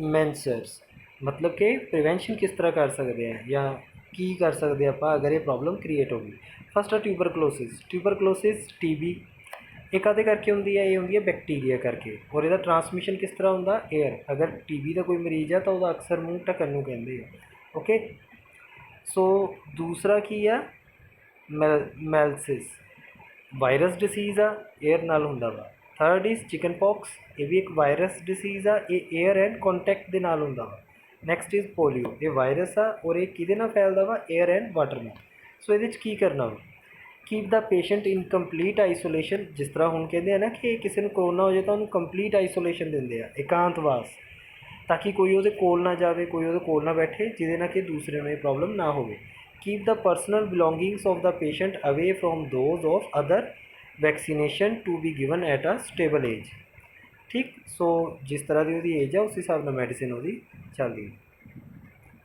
ਮੈਂਸਰਸ, ਮਤਲਬ ਕਿ ਪ੍ਰੀਵੈਂਸ਼ਨ ਕਿਸ ਤਰ੍ਹਾਂ ਕਰ ਸਕਦੇ ਆ ਜਾਂ ਕੀ ਕਰ ਸਕਦੇ ਆਪਾਂ ਅਗਰ ਇਹ ਪ੍ਰੋਬਲਮ ਕ੍ਰੀਏਟ ਹੋ ਗਈ। ਫਸਟ ਆ ਟਿਊਬਰਕਲੋਸਿਸ, ਟਿਊਬਰਕਲੋਸਿਸ TB ਇਹ ਕਾਹਦੇ ਕਰਕੇ ਹੁੰਦੀ ਹੈ, ਇਹ ਹੁੰਦੀ ਹੈ ਬੈਕਟੀਰੀਆ ਕਰਕੇ, ਔਰ ਇਹਦਾ ਟਰਾਂਸਮਿਸ਼ਨ ਕਿਸ ਤਰ੍ਹਾਂ ਹੁੰਦਾ, ਏਅਰ। ਅਗਰ TB ਦਾ ਕੋਈ ਮਰੀਜ਼ ਆ ਤਾਂ ਉਹਦਾ ਅਕਸਰ ਮੂੰਹ ਢੱਕਣ ਨੂੰ ਕਹਿੰਦੇ ਆ। ਓਕੇ, ਸੋ ਦੂਸਰਾ ਕੀ ਆ, ਮੈਲਸਿਸ, ਵਾਇਰਸ ਡਿਸੀਜ਼ ਆ, ਏਅਰ ਨਾਲ ਹੁੰਦਾ ਵਾ। ਥਰਡ ਇਜ਼ ਚਿਕਨ ਪੌਕਸ, ਇਹ ਵੀ ਇੱਕ ਵਾਇਰਸ ਡਿਸੀਜ਼ ਆ, ਇਹ ਏਅਰ ਐਂਡ ਕੰਟੈਕਟ ਦੇ ਨਾਲ ਹੁੰਦਾ ਵਾ। ਨੈਕਸਟ ਇਜ਼ ਪੋਲੀਓ, ਇਹ ਵਾਇਰਸ ਆ ਔਰ ਇਹ ਕਿਹਦੇ ਨਾਲ ਫੈਲਦਾ ਵਾ, ਏਅਰ ਐਂਡ ਵਾਟਰ ਨਾਲ। ਸੋ ਇਹਦੇ 'ਚ ਕੀ ਕਰਨਾ ਵਾ, keep the patient in complete isolation. ਜਿਸ ਤਰ੍ਹਾਂ ਹੁਣ ਕਹਿੰਦੇ ਆ ਨਾ ਕਿ ਕਿਸੇ ਨੂੰ ਕਰੋਨਾ ਹੋ ਜਾਏ ਤਾਂ ਉਹਨੂੰ ਕੰਪਲੀਟ ਆਈਸੋਲੇਸ਼ਨ ਦਿੰਦੇ ਆ, ਇਕਾਂਤਵਾਸ, ਤਾਂ ਕਿ ਕੋਈ ਉਹਦੇ ਕੋਲ ਨਾ ਜਾਵੇ, ਕੋਈ ਉਹਦੇ ਕੋਲ ਨਾ ਬੈਠੇ, ਜਿਹਦੇ ਨਾਲ ਕਿ ਦੂਸਰੇ ਨੂੰ ਇਹ ਪ੍ਰੋਬਲਮ ਨਾ ਹੋਵੇ। Keep the personal belongings of the patient away from those of other vaccination to be given at a stable age. ਠੀਕ, ਸੋ ਜਿਸ ਤਰ੍ਹਾਂ ਦੀ ਉਹਦੀ ਏਜ ਆ ਉਸ ਹਿਸਾਬ ਨਾਲ ਮੈਡੀਸਿਨ ਉਹਦੀ ਚੱਲਦੀ ਹੈ।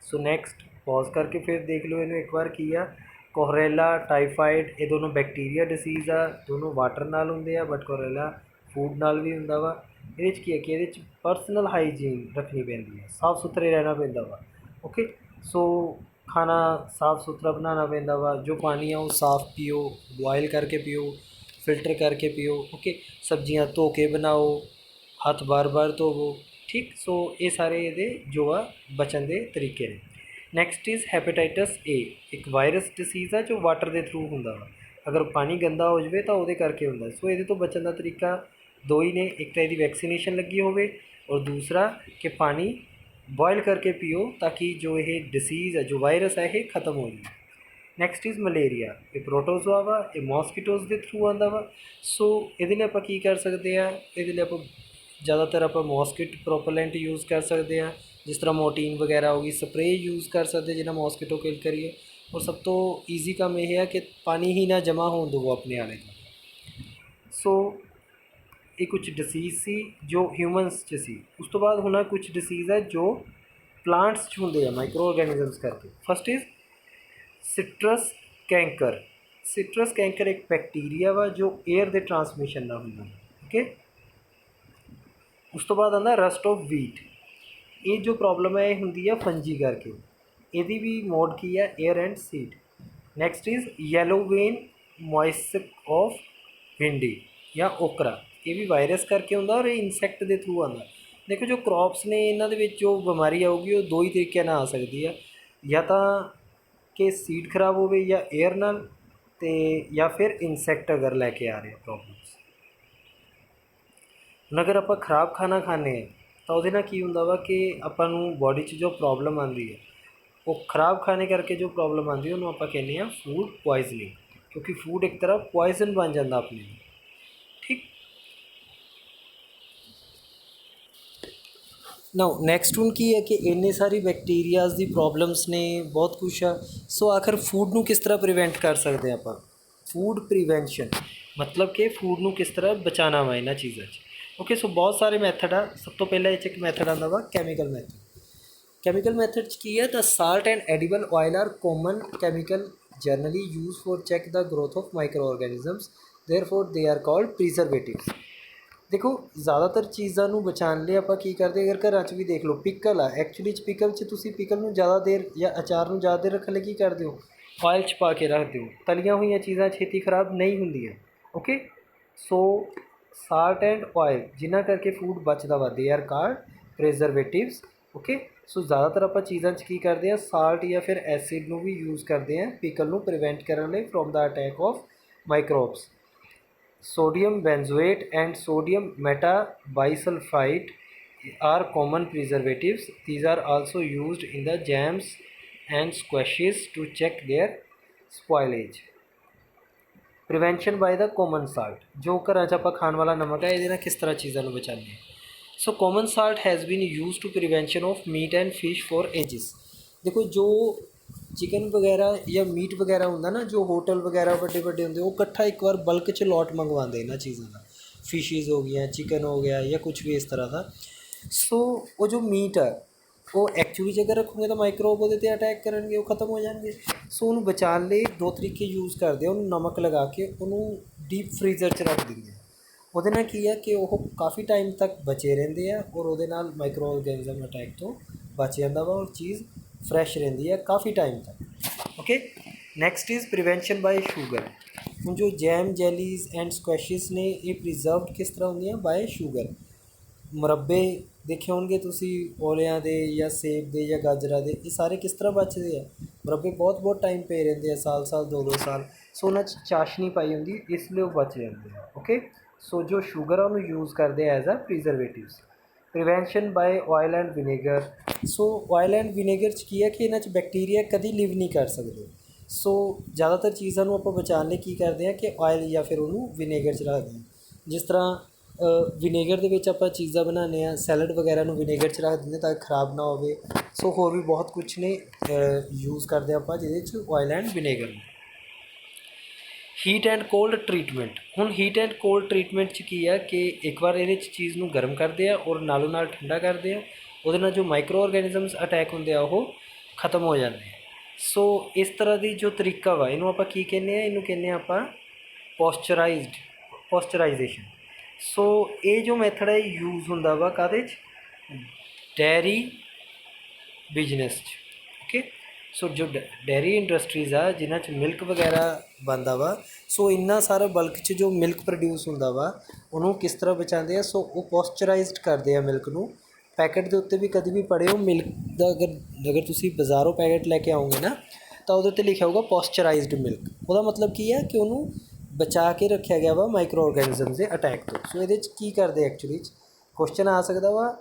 ਸੋ ਨੈਕਸਟ ਪੌਜ਼ ਕਰਕੇ ਫਿਰ ਦੇਖ ਲਓ ਇਹਨੂੰ ਇੱਕ ਵਾਰ ਕੀ ਆ। ਕੋਹਰੇਲਾ, ਟਾਈਫਾਈਡ, ਇਹ ਦੋਨੋਂ ਬੈਕਟੀਰੀਆ ਡਿਸੀਜ਼ ਆ, ਦੋਨੋਂ ਵਾਟਰ ਨਾਲ ਹੁੰਦੇ ਆ, ਬਟ ਕੋਹਰੇਲਾ ਫੂਡ ਨਾਲ ਵੀ ਹੁੰਦਾ ਵਾ। ਇਹਦੇ 'ਚ ਕੀ ਹੈ ਕਿ ਇਹਦੇ 'ਚ ਪਰਸਨਲ ਹਾਈਜੀਨ ਰੱਖਣੀ ਪੈਂਦੀ ਹੈ, ਸਾਫ਼ ਸੁਥਰੇ ਰਹਿਣਾ ਪੈਂਦਾ ਵਾ। ਓਕੇ, ਸੋ ਖਾਣਾ ਸਾਫ਼ ਸੁਥਰਾ ਬਣਾਉਣਾ ਪੈਂਦਾ ਵਾ, ਜੋ ਪਾਣੀ ਆ ਉਹ ਸਾਫ਼ ਪੀਓ, ਬੋਆਇਲ ਕਰਕੇ ਪੀਓ, ਫਿਲਟਰ ਕਰਕੇ ਪੀਓ। ਓਕੇ, ਸਬਜ਼ੀਆਂ ਧੋ ਕੇ ਬਣਾਓ, ਹੱਥ ਬਾਰ-ਬਾਰ ਧੋਵੋ। ਠੀਕ, ਸੋ ਇਹ ਸਾਰੇ ਇਹਦੇ ਜੋ ਆ ਬਚਣ ਦੇ ਤਰੀਕੇ ਨੇ। ਨੈਕਸਟ ਇਜ਼ ਹੈਪੇਟਾਈਟਸ A, ਇੱਕ ਵਾਇਰਸ ਡਿਸੀਜ਼ ਆ ਜੋ ਵਾਟਰ ਦੇ ਥਰੂ ਹੁੰਦਾ ਵਾ। ਅਗਰ ਪਾਣੀ ਗੰਦਾ ਹੋ ਜਾਵੇ ਤਾਂ ਉਹਦੇ ਕਰਕੇ ਹੁੰਦਾ। ਸੋ ਇਹਦੇ ਤੋਂ ਬਚਣ ਦਾ ਤਰੀਕਾ ਦੋ ਹੀ ਨੇ, ਇੱਕ ਤਾਂ ਇਹਦੀ ਵੈਕਸੀਨੇਸ਼ਨ ਲੱਗੀ ਹੋਵੇ ਔਰ ਦੂਸਰਾ ਕਿ ਪਾਣੀ ਬੋਇਲ ਕਰਕੇ ਪੀਓ ਤਾਂ ਕਿ ਜੋ ਇਹ ਡਿਸੀਜ਼ ਹੈ, ਜੋ ਵਾਇਰਸ ਹੈ, ਇਹ ਖਤਮ ਹੋ ਜਾਵੇ। ਨੈਕਸਟ ਇਜ਼ ਮਲੇਰੀਆ, ਇਹ ਪ੍ਰੋਟੋਜ਼ੋਆ ਵਾ, ਇਹ ਮੋਸਕੀਟੋਜ਼ ਦੇ ਥਰੂ ਆਉਂਦਾ ਵਾ। ਸੋ ਇਹਦੇ ਲਈ ਆਪਾਂ ਕੀ ਕਰ ਸਕਦੇ ਆ, ਇਹਦੇ ਲਈ ਆਪਾਂ ਜ਼ਿਆਦਾਤਰ ਆਪਾਂ ਮੋਸਕੀਟ ਪ੍ਰੋਪਲੈਂਟ ਯੂਜ਼ ਕਰ ਸਕਦੇ ਹਾਂ, ਜਿਸ ਤਰ੍ਹਾਂ ਮੋਰਟੀਨ ਵਗੈਰਾ ਹੋ ਗਈ, ਸਪਰੇਅ ਯੂਜ਼ ਕਰ ਸਕਦੇ ਜਿਹਨਾਂ ਮੋਸਕੀਟੋ ਕਿਲ ਕਰੀਏ। ਔਰ ਸਭ ਤੋਂ ਈਜ਼ੀ ਕੰਮ ਇਹ ਹੈ ਕਿ ਪਾਣੀ ਹੀ ਨਾ ਜਮ੍ਹਾਂ ਹੋਣ ਦਿਓ ਆਪਣੇ ਆਲੇ ਦੁਆਲੇ। ਸੋ ਇਹ ਕੁਝ ਡਿਸੀਜ਼ ਸੀ ਜੋ ਹਿਊਮਨਸ 'ਚ ਸੀ। ਉਸ ਤੋਂ ਬਾਅਦ ਹੁਣ ਕੁਝ ਡਿਸੀਜ਼ ਹੈ ਜੋ ਪਲਾਂਟਸ 'ਚ ਹੁੰਦੇ ਆ ਮਾਈਕਰੋ ਆਰਗੈਨਿਜ਼ਮਸ ਕਰਕੇ। First is citrus canker. Citrus canker ਇੱਕ ਬੈਕਟੀਰੀਆ ਵਾ ਜੋ ਏਅਰ ਦੇ ਟਰਾਂਸਮਿਸ਼ਨ ਨਾਲ ਹੁੰਦਾ। ਓਕੇ, ਉਸ ਤੋਂ ਬਾਅਦ ਆਉਂਦਾ ਰਸਟ ਆਫ ਵੀਟ। ਇਹ ਜੋ ਪ੍ਰੋਬਲਮ ਹੈ ਇਹ ਹੁੰਦੀ ਹੈ ਫੰਜੀ ਕਰਕੇ। ਇਹਦੀ ਵੀ ਮੋਡ ਕੀ ਹੈ, air and seed. Next is yellow vein mosaic of bhindi ਜਾਂ ਓਕਰਾ, ਇਹ ਵੀ ਵਾਇਰਸ ਕਰਕੇ ਹੁੰਦਾ ਔਰ ਇਹ ਇਨਸੈਕਟ ਦੇ ਥਰੂ ਆਉਂਦਾ। ਦੇਖੋ ਜੋ ਕ੍ਰੌਪਸ ਨੇ ਇਹਨਾਂ ਦੇ ਵਿੱਚ ਜੋ ਬਿਮਾਰੀ ਆਊਗੀ ਉਹ ਦੋ ਹੀ ਤਰੀਕਿਆਂ ਨਾਲ ਆ ਸਕਦੀ ਆ, ਜਾਂ ਤਾਂ ਕਿ ਸੀਡ ਖਰਾਬ ਹੋਵੇ ਜਾਂ ਏਅਰ ਨਾਲ, ਅਤੇ ਜਾਂ ਫਿਰ ਇਨਸੈਕਟ ਅਗਰ ਲੈ ਕੇ ਆ ਰਹੇ ਪ੍ਰੋਬਲਮਸ। ਹੁਣ ਅਗਰ ਆਪਾਂ ਖ਼ਰਾਬ ਖਾਣਾ ਖਾਂਦੇ ਹਾਂ ਤਾਂ ਉਹਦੇ ਨਾਲ ਕੀ ਹੁੰਦਾ ਵਾ ਕਿ ਆਪਾਂ ਨੂੰ ਬੋਡੀ 'ਚ ਜੋ ਪ੍ਰੋਬਲਮ ਆਉਂਦੀ ਹੈ ਉਹ ਖ਼ਰਾਬ ਖਾਣੇ ਕਰਕੇ ਜੋ ਪ੍ਰੋਬਲਮ ਆਉਂਦੀ ਉਹਨੂੰ ਆਪਾਂ ਕਹਿੰਦੇ ਹਾਂ ਫੂਡ ਪੁਆਇਜ਼ਨਿੰਗ, ਕਿਉਂਕਿ ਫੂਡ ਇੱਕ ਤਰ੍ਹਾਂ ਪੁਆਇਜ਼ਨ ਬਣ ਜਾਂਦਾ ਆਪਣੇ ਲਈ। ਠੀਕ, ਨਾਓ ਨੈਕਸਟ ਹੁਣ ਕੀ ਹੈ ਕਿ ਇੰਨੇ ਸਾਰੀ ਬੈਕਟੀਰੀਆਜ਼ ਦੀ ਪ੍ਰੋਬਲਮਸ ਨੇ, ਬਹੁਤ ਕੁਛ ਆ। ਸੋ ਆਖਰ ਫੂਡ ਨੂੰ ਕਿਸ ਤਰ੍ਹਾਂ ਪ੍ਰੀਵੈਂਟ ਕਰ ਸਕਦੇ ਹਾਂ ਆਪਾਂ, ਫੂਡ ਪ੍ਰੀਵੈਂਸ਼ਨ ਮਤਲਬ ਕਿ ਫੂਡ ਨੂੰ ਕਿਸ ਤਰ੍ਹਾਂ ਬਚਾਉਣਾ ਵਾ ਇਹਨਾਂ ਚੀਜ਼ਾਂ 'ਚ। ਓਕੇ, ਸੋ ਬਹੁਤ ਸਾਰੇ ਮੈਥਡ ਆ। ਸਭ ਤੋਂ ਪਹਿਲਾਂ ਇਹ 'ਚ ਇੱਕ ਮੈਥਡ ਆਉਂਦਾ ਵਾ ਕੈਮੀਕਲ ਮੈਥਡ। ਕੈਮੀਕਲ ਮੈਥਡ 'ਚ ਕੀ ਹੈ, ਤਾਂ salt and edible oil are common chemical generally use for check the growth of micro organisms, therefore they are called ਪ੍ਰੀਜ਼ਰਵੇਟਿਵਸ। ਦੇਖੋ ਜ਼ਿਆਦਾਤਰ ਚੀਜ਼ਾਂ ਨੂੰ ਬਚਾਉਣ ਲਈ ਆਪਾਂ ਕੀ ਕਰਦੇ, ਅਗਰ ਘਰਾਂ 'ਚ ਵੀ ਦੇਖ ਲਓ ਪਿਕਲ ਆ, ਐਕਚੁਅਲੀ 'ਚ ਪਿਕਲ 'ਚ ਤੁਸੀਂ ਪਿਕਲ ਨੂੰ ਜ਼ਿਆਦਾ ਦੇਰ ਜਾਂ ਅਚਾਰ ਨੂੰ ਜ਼ਿਆਦਾ ਦੇਰ ਰੱਖਣ ਲਈ ਕੀ ਕਰਦੇ ਹੋ, ਆਇਲ 'ਚ ਪਾ ਕੇ ਰੱਖ ਦਿਓ। ਤਲੀਆਂ ਹੋਈਆਂ ਚੀਜ਼ਾਂ ਛੇਤੀ ਖਰਾਬ ਨਹੀਂ ਹੁੰਦੀਆਂ। Okay, so salt and oil ਜਿਨ੍ਹਾਂ ਕਰਕੇ ਫੂਡ ਬਚਦਾ ਵਾ, ਦੇ ਆਰ ਕਾਲਡ ਪ੍ਰੀਜ਼ਰਵੇਟਿਵਸ। ਓਕੇ, ਸੋ ਜ਼ਿਆਦਾਤਰ ਆਪਾਂ ਚੀਜ਼ਾਂ 'ਚ ਕੀ ਕਰਦੇ ਹਾਂ, ਸਾਲਟ ਜਾਂ ਫਿਰ ਐਸਿਡ ਨੂੰ ਵੀ ਯੂਜ਼ ਕਰਦੇ ਹਾਂ ਪਿਕਲ ਨੂੰ ਪ੍ਰੀਵੈਂਟ ਕਰਨ ਲਈ from the attack of microbes. Sodium benzoate and sodium metabisulfite are common preservatives. These are also used in the jams and squashes to check their spoilage. Prevention by the common salt, जो ਘਰਾਂ 'ਚ ਆਪਾਂ ਖਾਣ ਵਾਲਾ ਨਮਕ ਹੈ ਇਹਦੇ ਨਾਲ ਕਿਸ ਤਰ੍ਹਾਂ ਚੀਜ਼ਾਂ ਨੂੰ ਬਚਾਉਂਦੇ ਹਾਂ। ਸੋ common salt has been used to prevention of meat and fish for ages. ਦੇਖੋ ਜੋ ਚਿਕਨ ਵਗੈਰਾ ਜਾਂ ਮੀਟ ਵਗੈਰਾ ਹੁੰਦਾ ਨਾ, ਜੋ ਹੋਟਲ ਵਗੈਰਾ ਵੱਡੇ ਵੱਡੇ ਹੁੰਦੇ ਉਹ ਇਕੱਠਾ ਇੱਕ ਵਾਰ ਬਲਕ 'ਚ ਲੋਟ ਮੰਗਵਾਉਂਦੇ ਇਹਨਾਂ ਚੀਜ਼ਾਂ ਦਾ, ਫਿਸ਼ਿਜ਼ ਹੋ ਗਈਆਂ, ਚਿਕਨ ਹੋ ਗਿਆ ਜਾਂ ਕੁਛ ਵੀ ਇਸ ਤਰ੍ਹਾਂ ਦਾ। ਸੋ ਉਹ ਜੋ ਮੀਟ ਆ ਉਹ ਐਕਚੁਅਲੀ ਜਗ੍ਹਾ ਰੱਖੋਗੇ ਤਾਂ ਮਾਈਕਰੋਬ ਉਹਦੇ 'ਤੇ ਅਟੈਕ ਕਰਨਗੇ, ਉਹ ਖਤਮ ਹੋ ਜਾਣਗੇ। ਸੋ ਉਹਨੂੰ ਬਚਾਉਣ ਲਈ ਦੋ ਤਰੀਕੇ ਯੂਜ਼ ਕਰਦੇ ਆ, ਉਹਨੂੰ ਨਮਕ ਲਗਾ ਕੇ ਉਹਨੂੰ ਡੀਪ ਫਰੀਜ਼ਰ 'ਚ ਰੱਖ ਦਿੰਦੇ ਆ। ਉਹਦੇ ਨਾਲ ਕੀ ਆ ਕਿ ਉਹ ਕਾਫੀ ਟਾਈਮ ਤੱਕ ਬਚੇ ਰਹਿੰਦੇ ਆ ਔਰ ਉਹਦੇ ਨਾਲ ਮਾਈਕਰੋ ਔਰਗੈਨਿਜ਼ਮ ਅਟੈਕ ਤੋਂ ਬਚ ਜਾਂਦਾ ਵਾ ਔਰ ਚੀਜ਼ ਫਰੈਸ਼ ਰਹਿੰਦੀ ਹੈ ਕਾਫੀ ਟਾਈਮ ਤੱਕ। Okay, next is prevention by sugar. ਹੁਣ ਜੋ ਜੈਮ, ਜੈਲੀਜ਼ ਐਂਡ ਸਕੁਐਸ਼ਿਸ ਨੇ ਇਹ ਪ੍ਰੀਜ਼ਰਵਡ ਕਿਸ ਤਰ੍ਹਾਂ ਹੁੰਦੀਆਂ? Bye sugar. ਮੁਰੱਬੇ ਦੇਖੇ ਹੋਣਗੇ ਤੁਸੀਂ ਔਲਿਆਂ ਦੇ ਜਾਂ ਸੇਬ ਦੇ ਜਾਂ ਗਾਜਰਾਂ ਦੇ, ਇਹ ਸਾਰੇ ਕਿਸ ਤਰ੍ਹਾਂ ਬਚਦੇ ਆ? ਮੁਰੱਬੇ ਬਹੁਤ ਬਹੁਤ ਟਾਈਮ ਪਏ ਰਹਿੰਦੇ ਆ, ਸਾਲ ਸਾਲ 2-2 ਸਾਲ। ਸੋ ਉਹਨਾਂ 'ਚ ਚਾਸ਼ਨੀ ਪਾਈ ਹੁੰਦੀ, ਇਸ ਲਈ ਉਹ ਬਚ ਜਾਂਦੇ ਆ। ਓਕੇ, ਸੋ ਜੋ ਸ਼ੂਗਰ ਆ ਉਹਨੂੰ ਯੂਜ਼ ਕਰਦੇ ਆ as a preservatives. Prevention by oil and vinegar. So oil and vinegar 'ਚ ਕੀ ਹੈ ਕਿ ਇਹਨਾਂ 'ਚ ਬੈਕਟੀਰੀਆ ਕਦੀ ਲਿਵ ਨਹੀਂ ਕਰ ਸਕਦੇ। ਸੋ ਜ਼ਿਆਦਾਤਰ ਚੀਜ਼ਾਂ ਨੂੰ ਆਪਾਂ ਬਚਾਉਣ ਲਈ ਕੀ ਕਰਦੇ ਹਾਂ ਕਿ ਆਇਲ ਜਾਂ ਫਿਰ ਉਹਨੂੰ ਵਿਨੇਗਰ 'ਚ ਰੱਖਦੇ ਹਾਂ। ਜਿਸ ਤਰ੍ਹਾਂ ਵਿਨੇਗਰ ਦੇ ਵਿੱਚ ਆਪਾਂ ਚੀਜ਼ਾਂ ਬਣਾਉਂਦੇ ਹਾਂ, ਸੈਲਡ ਵਗੈਰਾ ਨੂੰ ਵਿਨੇਗਰ 'ਚ ਰੱਖ ਦਿੰਦੇ ਤਾਂ ਖ਼ਰਾਬ ਨਾ ਹੋਵੇ। ਸੋ ਹੋਰ ਵੀ ਬਹੁਤ ਕੁਛ ਨੇ ਯੂਜ਼ ਕਰਦੇ ਆਪਾਂ ਜਿਹਦੇ 'ਚ ਆਇਲ ਐਂਡ ਵਿਨੇਗਰ ਨੂੰ। Heat and cold treatment. ਹੁਣ ਹੀਟ ਐਂਡ ਕੋਲਡ ਟਰੀਟਮੈਂਟ 'ਚ ਕੀ ਆ ਕਿ ਇੱਕ ਵਾਰ ਇਹਦੇ 'ਚ ਚੀਜ਼ ਨੂੰ ਗਰਮ ਕਰਦੇ ਆ ਔਰ ਨਾਲੋਂ ਨਾਲ ਠੰਡਾ ਕਰਦੇ ਆ, ਉਹਦੇ ਨਾਲ ਜੋ ਮਾਈਕਰੋ ਔਰਗੈਨਿਜ਼ਮਸ ਅਟੈਕ ਹੁੰਦੇ ਆ ਉਹ ਖ਼ਤਮ ਹੋ ਜਾਂਦੇ ਆ। ਸੋ ਇਸ ਤਰ੍ਹਾਂ ਦੀ ਜੋ ਤਰੀਕਾ ਵਾ ਇਹਨੂੰ ਆਪਾਂ ਕੀ ਕਹਿੰਦੇ ਆ? ਇਹਨੂੰ ਕਹਿੰਦੇ ਆ ਆਪਾਂ ਪੋਸਚਰਾਈਜ਼ੇਸ਼ਨ। ਸੋ ਇਹ ਜੋ ਮੈਥਡ ਹੈ ਯੂਜ਼ ਹੁੰਦਾ ਵਾ ਕਾਹਦੇ 'ਚ? ਡੈਰੀ ਬਿਜਨਸ 'ਚ। ਓਕੇ, ਸੋ ਜੋ ਡੈਰੀ ਇੰਡਸਟਰੀਜ਼ ਆ ਜਿਨ੍ਹਾਂ 'ਚ ਮਿਲਕ ਵਗੈਰਾ ਬਣਦਾ ਵਾ, ਸੋ ਇੰਨਾ ਸਾਰਾ ਬਲਕ 'ਚ ਜੋ ਮਿਲਕ ਪ੍ਰੋਡਿਊਸ ਹੁੰਦਾ ਵਾ ਉਹਨੂੰ ਕਿਸ ਤਰ੍ਹਾਂ ਬਚਾਉਂਦੇ ਆ? ਸੋ ਉਹ ਪੋਸਚਰਾਈਜ਼ਡ ਕਰਦੇ ਆ ਮਿਲਕ ਨੂੰ। ਪੈਕਟ ਦੇ ਉੱਤੇ ਵੀ ਕਦੇ ਵੀ ਪੜ੍ਹਿਓ ਮਿਲਕ ਦਾ, ਅਗਰ ਤੁਸੀਂ ਬਾਜ਼ਾਰੋਂ ਪੈਕਟ ਲੈ ਕੇ ਆਓਗੇ ਨਾ ਤਾਂ ਉਹਦੇ 'ਤੇ ਲਿਖਿਆ ਹੋਊਗਾ ਪੋਸਚਰਾਈਜ਼ਡ ਮਿਲਕ। ਉਹਦਾ ਮਤਲਬ ਕੀ ਹੈ ਕਿ ਉਹਨੂੰ ਬਚਾ ਕੇ ਰੱਖਿਆ ਗਿਆ ਵਾ ਮਾਈਕਰੋ ਔਰਗੈਨਿਜ਼ਮ ਦੇ ਅਟੈਕ ਤੋਂ। ਸੋ ਇਹਦੇ 'ਚ ਕੀ ਕਰਦੇ ਐਕਚੁਅਲੀ 'ਚ ਕੁਐਸਚਨ ਆ ਸਕਦਾ ਵਾ,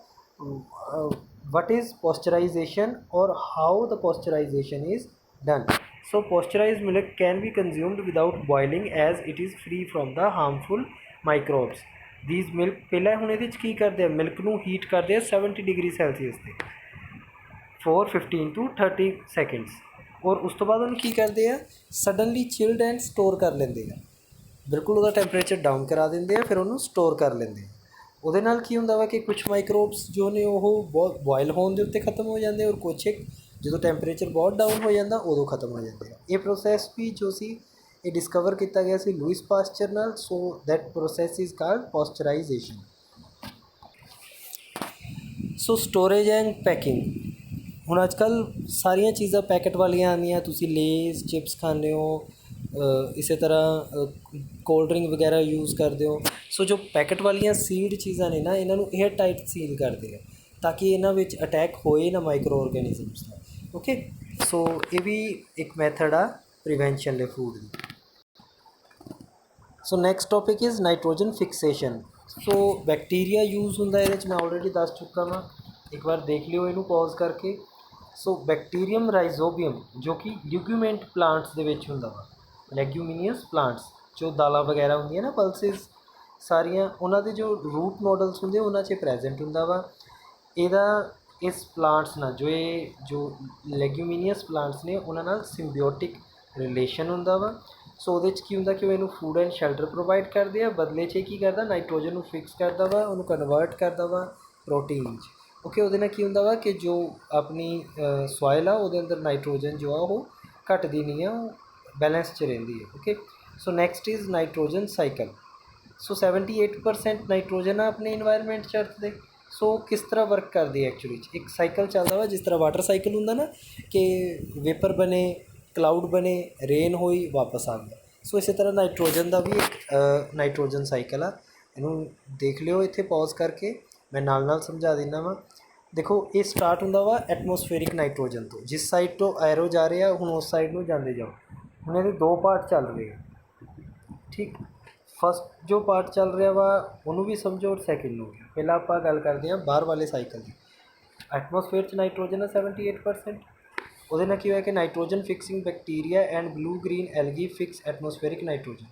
what is pasteurization or how the pasteurization is done? So pasteurized milk can be consumed without boiling as it is free from the harmful microbes. These milk ਪਹਿਲਾਂ ਹੁਣ ਇਹਦੇ 'ਚ ਕੀ ਕਰਦੇ ਆ? ਮਿਲਕ ਨੂੰ ਹੀਟ ਕਰਦੇ ਆ 70 ਡਿਗਰੀ ਸੈਲਸੀਅਸ 'ਤੇ for 15 to 30 seconds ਔਰ ਉਸ ਤੋਂ ਬਾਅਦ ਉਹਨੂੰ ਕੀ ਕਰਦੇ ਆ? ਸਡਨਲੀ ਚਿਲਡ ਐਂਡ ਸਟੋਰ ਕਰ ਲੈਂਦੇ ਆ, ਬਿਲਕੁਲ ਉਹਦਾ ਟੈਂਪਰੇਚਰ ਡਾਊਨ ਕਰਾ ਦਿੰਦੇ ਆ, ਫਿਰ ਉਹਨੂੰ ਸਟੋਰ ਕਰ ਲੈਂਦੇ ਆ। ਉਹਦੇ ਨਾਲ ਕੀ ਹੁੰਦਾ ਵਾ ਕਿ ਕੁਛ ਮਾਈਕਰੋਬਸ ਜੋ ਨੇ ਉਹ ਬਹੁਤ ਬੋਇਲ ਹੋਣ ਦੇ ਉੱਤੇ ਖਤਮ ਹੋ ਜਾਂਦੇ ਔਰ ਕੁਛ ਜਦੋਂ ਟੈਂਪਰੇਚਰ ਬਹੁਤ ਡਾਊਨ ਹੋ ਜਾਂਦਾ ਉਦੋਂ ਖਤਮ ਹੋ ਜਾਂਦੇ ਆ। ਇਹ ਪ੍ਰੋਸੈਸ ਵੀ ਜੋ ਸੀ ਇਹ ਡਿਸਕਵਰ ਕੀਤਾ ਗਿਆ ਸੀ ਲੂਇਸ ਪਾਸਚਰ ਨਾਲ। So that process is called pasteurization. So storage and packing. ਹੁਣ ਅੱਜ ਕੱਲ੍ਹ ਸਾਰੀਆਂ ਚੀਜ਼ਾਂ ਪੈਕਟ ਵਾਲੀਆਂ ਆਉਂਦੀਆਂ, ਤੁਸੀਂ ਲੇਜ਼ ਚਿਪਸ ਖਾਂਦੇ ਹੋ, ਇਸੇ ਤਰ੍ਹਾਂ ਕੋਲਡ ਡਰਿੰਕ ਵਗੈਰਾ ਯੂਜ਼ ਕਰਦੇ ਹੋ। ਸੋ ਜੋ ਪੈਕਟ ਵਾਲੀਆਂ ਸੀਲਡ ਚੀਜ਼ਾਂ ਨੇ ਨਾ ਇਹਨਾਂ ਨੂੰ ਏਅਰ ਟਾਈਟ ਸੀਲ ਕਰਦੇ ਆ ਤਾਂ ਕਿ ਇਹਨਾਂ ਵਿੱਚ ਅਟੈਕ ਹੋਏ ਨਾ ਮਾਈਕਰੋ ਔਰਗੈਨਿਜ਼ਮਸ ਦਾ। ਓਕੇ, ਸੋ ਇਹ ਵੀ ਇੱਕ ਮੈਥਡ ਆ ਪ੍ਰੀਵੈਂਸ਼ਨ ਲਈ food the. So next topic is nitrogen fixation. So bacteria use ਹੁੰਦਾ ਇਹਦੇ 'ਚ, ਮੈਂ ਆਲਰੇਡੀ ਦੱਸ ਚੁੱਕਾ ਵਾਂ, ਇੱਕ ਵਾਰ ਦੇਖ ਲਿਓ ਇਹਨੂੰ ਪੌਜ਼ ਕਰਕੇ। ਸੋ ਬੈਕਟੀਰੀਅਮ ਰਾਈਜ਼ੋਬੀਅਮ ਜੋ ਕਿ ਲਿਗੂਮੈਂਟ ਪਲਾਂਟਸ ਦੇ ਵਿੱਚ ਹੁੰਦਾ ਵਾ, ਲੈਗੂਮੀਨੀਅਸ ਪਲਾਂਟਸ ਜੋ ਦਾਲਾਂ ਵਗੈਰਾ ਹੁੰਦੀਆਂ ਨਾ, ਪਲਸਿਸ ਸਾਰੀਆਂ, ਉਹਨਾਂ ਦੇ ਜੋ ਰੂਟ ਨੋਡਲਸ ਹੁੰਦੇ ਉਹਨਾਂ 'ਚ ਪ੍ਰੈਜੈਂਟ ਹੁੰਦਾ ਵਾ। ਇਹਦਾ ਇਸ ਪਲਾਂਟਸ ਨਾਲ ਜੋ ਲੈਗੂਮੀਨੀਅਸ ਪਲਾਂਟਸ ਨੇ ਉਹਨਾਂ ਨਾਲ ਸਿੰਬਿਓਟਿਕ ਰਿਲੇਸ਼ਨ ਹੁੰਦਾ ਵਾ। ਸੋ ਉਹਦੇ 'ਚ ਕੀ ਹੁੰਦਾ ਕਿ ਉਹ ਇਹਨੂੰ ਫੂਡ ਐਂਡ ਸ਼ੈਲਟਰ ਪ੍ਰੋਵਾਈਡ ਕਰਦੇ ਆ, ਬਦਲੇ 'ਚ ਕੀ ਕਰਦਾ? ਨਾਈਟ੍ਰੋਜਨ ਨੂੰ ਫਿਕਸ ਕਰਦਾ ਵਾ, ਉਹਨੂੰ ਕਨਵਰਟ ਕਰਦਾ ਵਾ ਪ੍ਰੋਟੀਨ 'ਚ। ਓਕੇ, ਉਹਦੇ ਨਾਲ ਕੀ ਹੁੰਦਾ ਵਾ ਕਿ ਜੋ ਆਪਣੀ ਸੋਇਲ ਆ ਉਹਦੇ ਅੰਦਰ ਨਾਈਟ੍ਰੋਜਨ ਜੋ ਆ ਉਹ ਘਟਦੀ ਨਹੀਂ ਆ, ਉਹ ਬੈਲੈਂਸ 'ਚ ਰਹਿੰਦੀ ਹੈ। Okay, so next is nitrogen cycle. So 78% nitrogen ਆ ਆਪਣੇ ਇਨਵਾਇਰਮੈਂਟ 'ਚ ਅਰਥ ਦੇ। ਸੋ ਕਿਸ ਤਰ੍ਹਾਂ ਵਰਕ ਕਰਦੀ ਹੈ ਐਕਚੁਅਲੀ 'ਚ? ਇੱਕ ਸਾਈਕਲ ਚੱਲਦਾ ਵਾ ਜਿਸ ਤਰ੍ਹਾਂ ਵਾਟਰ ਸਾਈਕਲ ਹੁੰਦਾ ਨਾ ਕਿ ਵੇਪਰ ਬਣੇ, ਕਲਾਊਡ ਬਣੇ, ਰੇਨ ਹੋਈ, ਵਾਪਸ ਆ ਗਿਆ। ਸੋ ਇਸੇ ਤਰ੍ਹਾਂ ਨਾਈਟ੍ਰੋਜਨ ਦਾ ਵੀ ਇੱਕ ਨਾਈਟ੍ਰੋਜਨ ਸਾਈਕਲ ਆ। ਇਹਨੂੰ ਦੇਖ ਲਿਓ ਇੱਥੇ ਪੌਜ਼ ਕਰਕੇ, ਮੈਂ ਨਾਲ ਨਾਲ ਸਮਝਾ ਦਿੰਦਾ ਵਾਂ। ਦੇਖੋ, ਇਹ ਸਟਾਰਟ ਹੁੰਦਾ ਵਾ ਐਟਮੋਸਫੇਰਿਕ ਨਾਈਟ੍ਰੋਜਨ ਤੋਂ, ਜਿਸ ਸਾਈਡ ਤੋਂ ਐਰੋ ਜਾ ਰਿਹਾ ਹੁਣ ਉਸ ਸਾਈਡ ਨੂੰ ਜਾਂਦੇ ਜਾਓ। ਹੁਣ ਇਹਦੇ ਦੋ ਪਾਰਟ ਚੱਲ ਰਹੇ ਆ, ਠੀਕ। ਫਸਟ ਜੋ ਪਾਰਟ ਚੱਲ ਰਿਹਾ ਵਾ ਉਹਨੂੰ ਵੀ ਸਮਝੋ ਔਰ ਸੈਕਿੰਡ ਨੂੰ ਵੀ। ਪਹਿਲਾਂ ਆਪਾਂ ਗੱਲ ਕਰਦੇ ਹਾਂ ਬਾਹਰ ਵਾਲੇ ਸਾਈਕਲ ਦੀ। ਐਟਮੋਸਫੇਅਰ 'ਚ ਨਾਈਟ੍ਰੋਜਨ ਹੈ 78%। ਉਹਦੇ ਨਾਲ ਕੀ ਹੋਇਆ ਕਿ nitrogen fixing bacteria and blue green algae fix atmospheric nitrogen.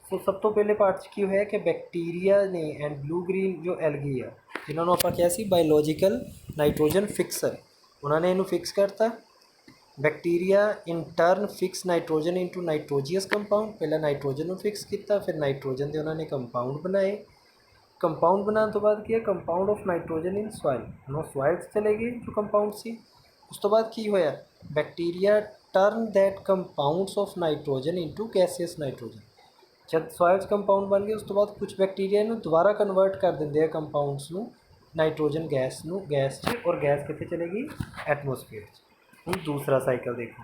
So ਸਭ ਤੋਂ ਪਹਿਲੇ ਪਾਰਟ 'ਚ ਕੀ ਹੋਇਆ ਕਿ ਬੈਕਟੀਰੀਆ ਨੇ ਐਂਡ ਬਲੂ ਗ੍ਰੀਨ ਜੋ ਐਲਗੀ ਆ ਜਿਨ੍ਹਾਂ ਨੂੰ ਆਪਾਂ ਕਿਹਾ ਸੀ ਬਾਇਓਲੋਜੀਕਲ ਨਾਈਟ੍ਰੋਜਨ ਫਿਕਸਰ, ਉਹਨਾਂ ਨੇ ਇਹਨੂੰ ਫਿਕਸ ਕਰਤਾ। Bacteria in turn fix nitrogen into nitrogenous compound. ਪਹਿਲਾਂ ਨਾਈਟ੍ਰੋਜਨ ਨੂੰ ਫਿਕਸ ਕੀਤਾ, ਫਿਰ ਨਾਈਟ੍ਰੋਜਨ ਦੇ ਉਹਨਾਂ ਨੇ ਕੰਪਾਊਂਡ ਬਣਾਏ। ਕੰਪਾਊਂਡ ਬਣਾਉਣ ਤੋਂ ਬਾਅਦ ਕੀ ਹੈ, compound of nitrogen in soil, ਹੁਣ ਸੋਇਲ 'ਚ ਚਲੇ ਗਏ ਜੋ ਕੰਪਾਊਂਡ ਸੀ। ਉਸ ਤੋਂ ਬਾਅਦ ਕੀ ਹੋਇਆ, bacteria turn that compounds of nitrogen into gaseous nitrogen. ਜਦ ਸੋਇਲ 'ਚ ਕੰਪਾਊਂਡ ਬਣ ਗਏ ਉਸ ਤੋਂ ਬਾਅਦ ਕੁਝ ਬੈਕਟੀਰੀਆ ਇਹਨੂੰ ਦੁਬਾਰਾ ਕਨਵਰਟ ਕਰ ਦਿੰਦੇ ਆ ਕੰਪਾਊਂਡਸ ਨੂੰ ਨਾਈਟ੍ਰੋਜਨ ਗੈਸ ਨੂੰ, ਗੈਸ 'ਚ, ਔਰ ਗੈਸ ਕਿੱਥੇ ਚਲੇਗੀ, ਐਟਮੋਸਫੇਅਰ 'ਚ। ਹੁਣ ਦੂਸਰਾ ਸਾਈਕਲ ਦੇਖੋ,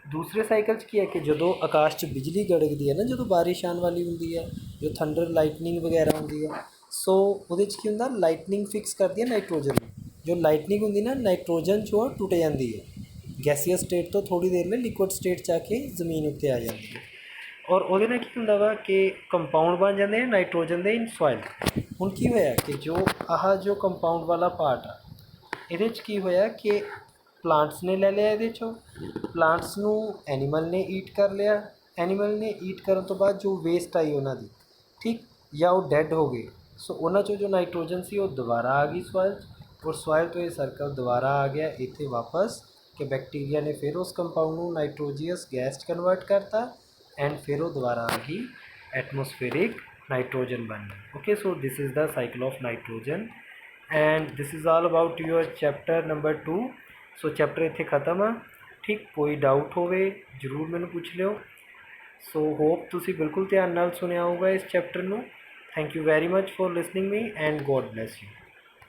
ਦੂਸਰੇ ਸਾਈਕਲ 'ਚ ਕੀ ਹੈ ਕਿ ਜਦੋਂ ਆਕਾਸ਼ 'ਚ ਬਿਜਲੀ ਗੜਕਦੀ ਹੈ ਨਾ, ਜਦੋਂ ਬਾਰਿਸ਼ ਆਉਣ ਵਾਲੀ ਹੁੰਦੀ ਹੈ, ਜੋ ਥੰਡਰ ਲਾਈਟਨਿੰਗ ਵਗੈਰਾ ਹੁੰਦੀ ਹੈ, ਸੋ ਉਹਦੇ 'ਚ ਕੀ ਹੁੰਦਾ, ਲਾਈਟਨਿੰਗ ਫਿਕਸ ਕਰਦੀ ਹੈ ਨਾਈਟ੍ਰੋਜਨ ਨੂੰ। ਜੋ ਲਾਈਟਨਿੰਗ ਹੁੰਦੀ ਨਾ, ਨਾਈਟ੍ਰੋਜਨ 'ਚੋਂ ਟੁੱਟ ਜਾਂਦੀ ਹੈ, ਗੈਸੀਅਸ ਸਟੇਟ ਤੋਂ ਥੋੜ੍ਹੀ ਦੇਰ ਲਈ ਲਿਕੁਇਡ ਸਟੇਟ 'ਚ ਆ ਕੇ ਜ਼ਮੀਨ ਉੱਤੇ ਆ ਜਾਂਦੀ ਹੈ, ਔਰ ਉਹਦੇ ਨਾਲ ਕੀ ਹੁੰਦਾ ਵਾ ਕਿ ਕੰਪਾਊਂਡ ਬਣ ਜਾਂਦੇ ਆ ਨਾਈਟ੍ਰੋਜਨ ਦੇ ਇਨ ਸੋਇਲ। ਹੁਣ ਕੀ ਹੋਇਆ ਕਿ ਜੋ ਕੰਪਾਊਂਡ ਵਾਲਾ ਪਾਰਟ ਆ, ਇਹਦੇ 'ਚ ਕੀ ਹੋਇਆ ਕਿ ਪਲਾਂਟਸ ਨੇ ਲੈ ਲਿਆ ਇਹਦੇ 'ਚੋਂ, ਪਲਾਂਟਸ ਨੂੰ ਐਨੀਮਲ ਨੇ ਈਟ ਕਰ ਲਿਆ, ਐਨੀਮਲ ਨੇ ਈਟ ਕਰਨ ਤੋਂ ਬਾਅਦ ਜੋ ਵੇਸਟ ਆਈ ਉਹਨਾਂ ਦੀ, ਠੀਕ, ਜਾਂ ਉਹ ਡੈਡ ਹੋ ਗਏ, ਸੋ ਉਹਨਾਂ 'ਚੋਂ ਜੋ ਨਾਈਟ੍ਰੋਜਨ ਸੀ ਉਹ ਦੁਬਾਰਾ ਆ ਗਈ ਸੋਇਲ 'ਚ, ਔਰ ਸੋਇਲ ਤੋਂ ਇਹ ਸਰਕਲ ਦੁਬਾਰਾ ਆ ਗਿਆ ਇੱਥੇ ਵਾਪਸ ਕਿ ਬੈਕਟੀਰੀਆ ਨੇ ਫਿਰ ਉਸ ਕੰਪਾਊਂਡ ਨੂੰ ਨਾਈਟ੍ਰੋਜੀਅਸ ਗੈਸ 'ਚ ਕਨਵਰਟ ਕਰਤਾ, ਐਂਡ ਫਿਰ ਉਹ ਦੁਬਾਰਾ ਆ ਗਈ ਐਟਮੋਸਫੇਰਿਕ ਨਾਈਟ੍ਰੋਜਨ ਬਣ ਗਈ। Okay, so this is the cycle of nitrogen and this is all about your chapter number 2। So chapter ਇੱਥੇ ਖ਼ਤਮ ਆ, ਠੀਕ। ਕੋਈ ਡਾਊਟ ਹੋਵੇ ਜ਼ਰੂਰ ਮੈਨੂੰ ਪੁੱਛ ਲਿਓ। ਸੋ ਹੋਪ ਤੁਸੀਂ ਬਿਲਕੁਲ ਧਿਆਨ ਨਾਲ ਸੁਣਿਆ ਹੋਊਗਾ ਇਸ ਚੈਪਟਰ ਨੂੰ। Thank you very much for listening me and God bless you.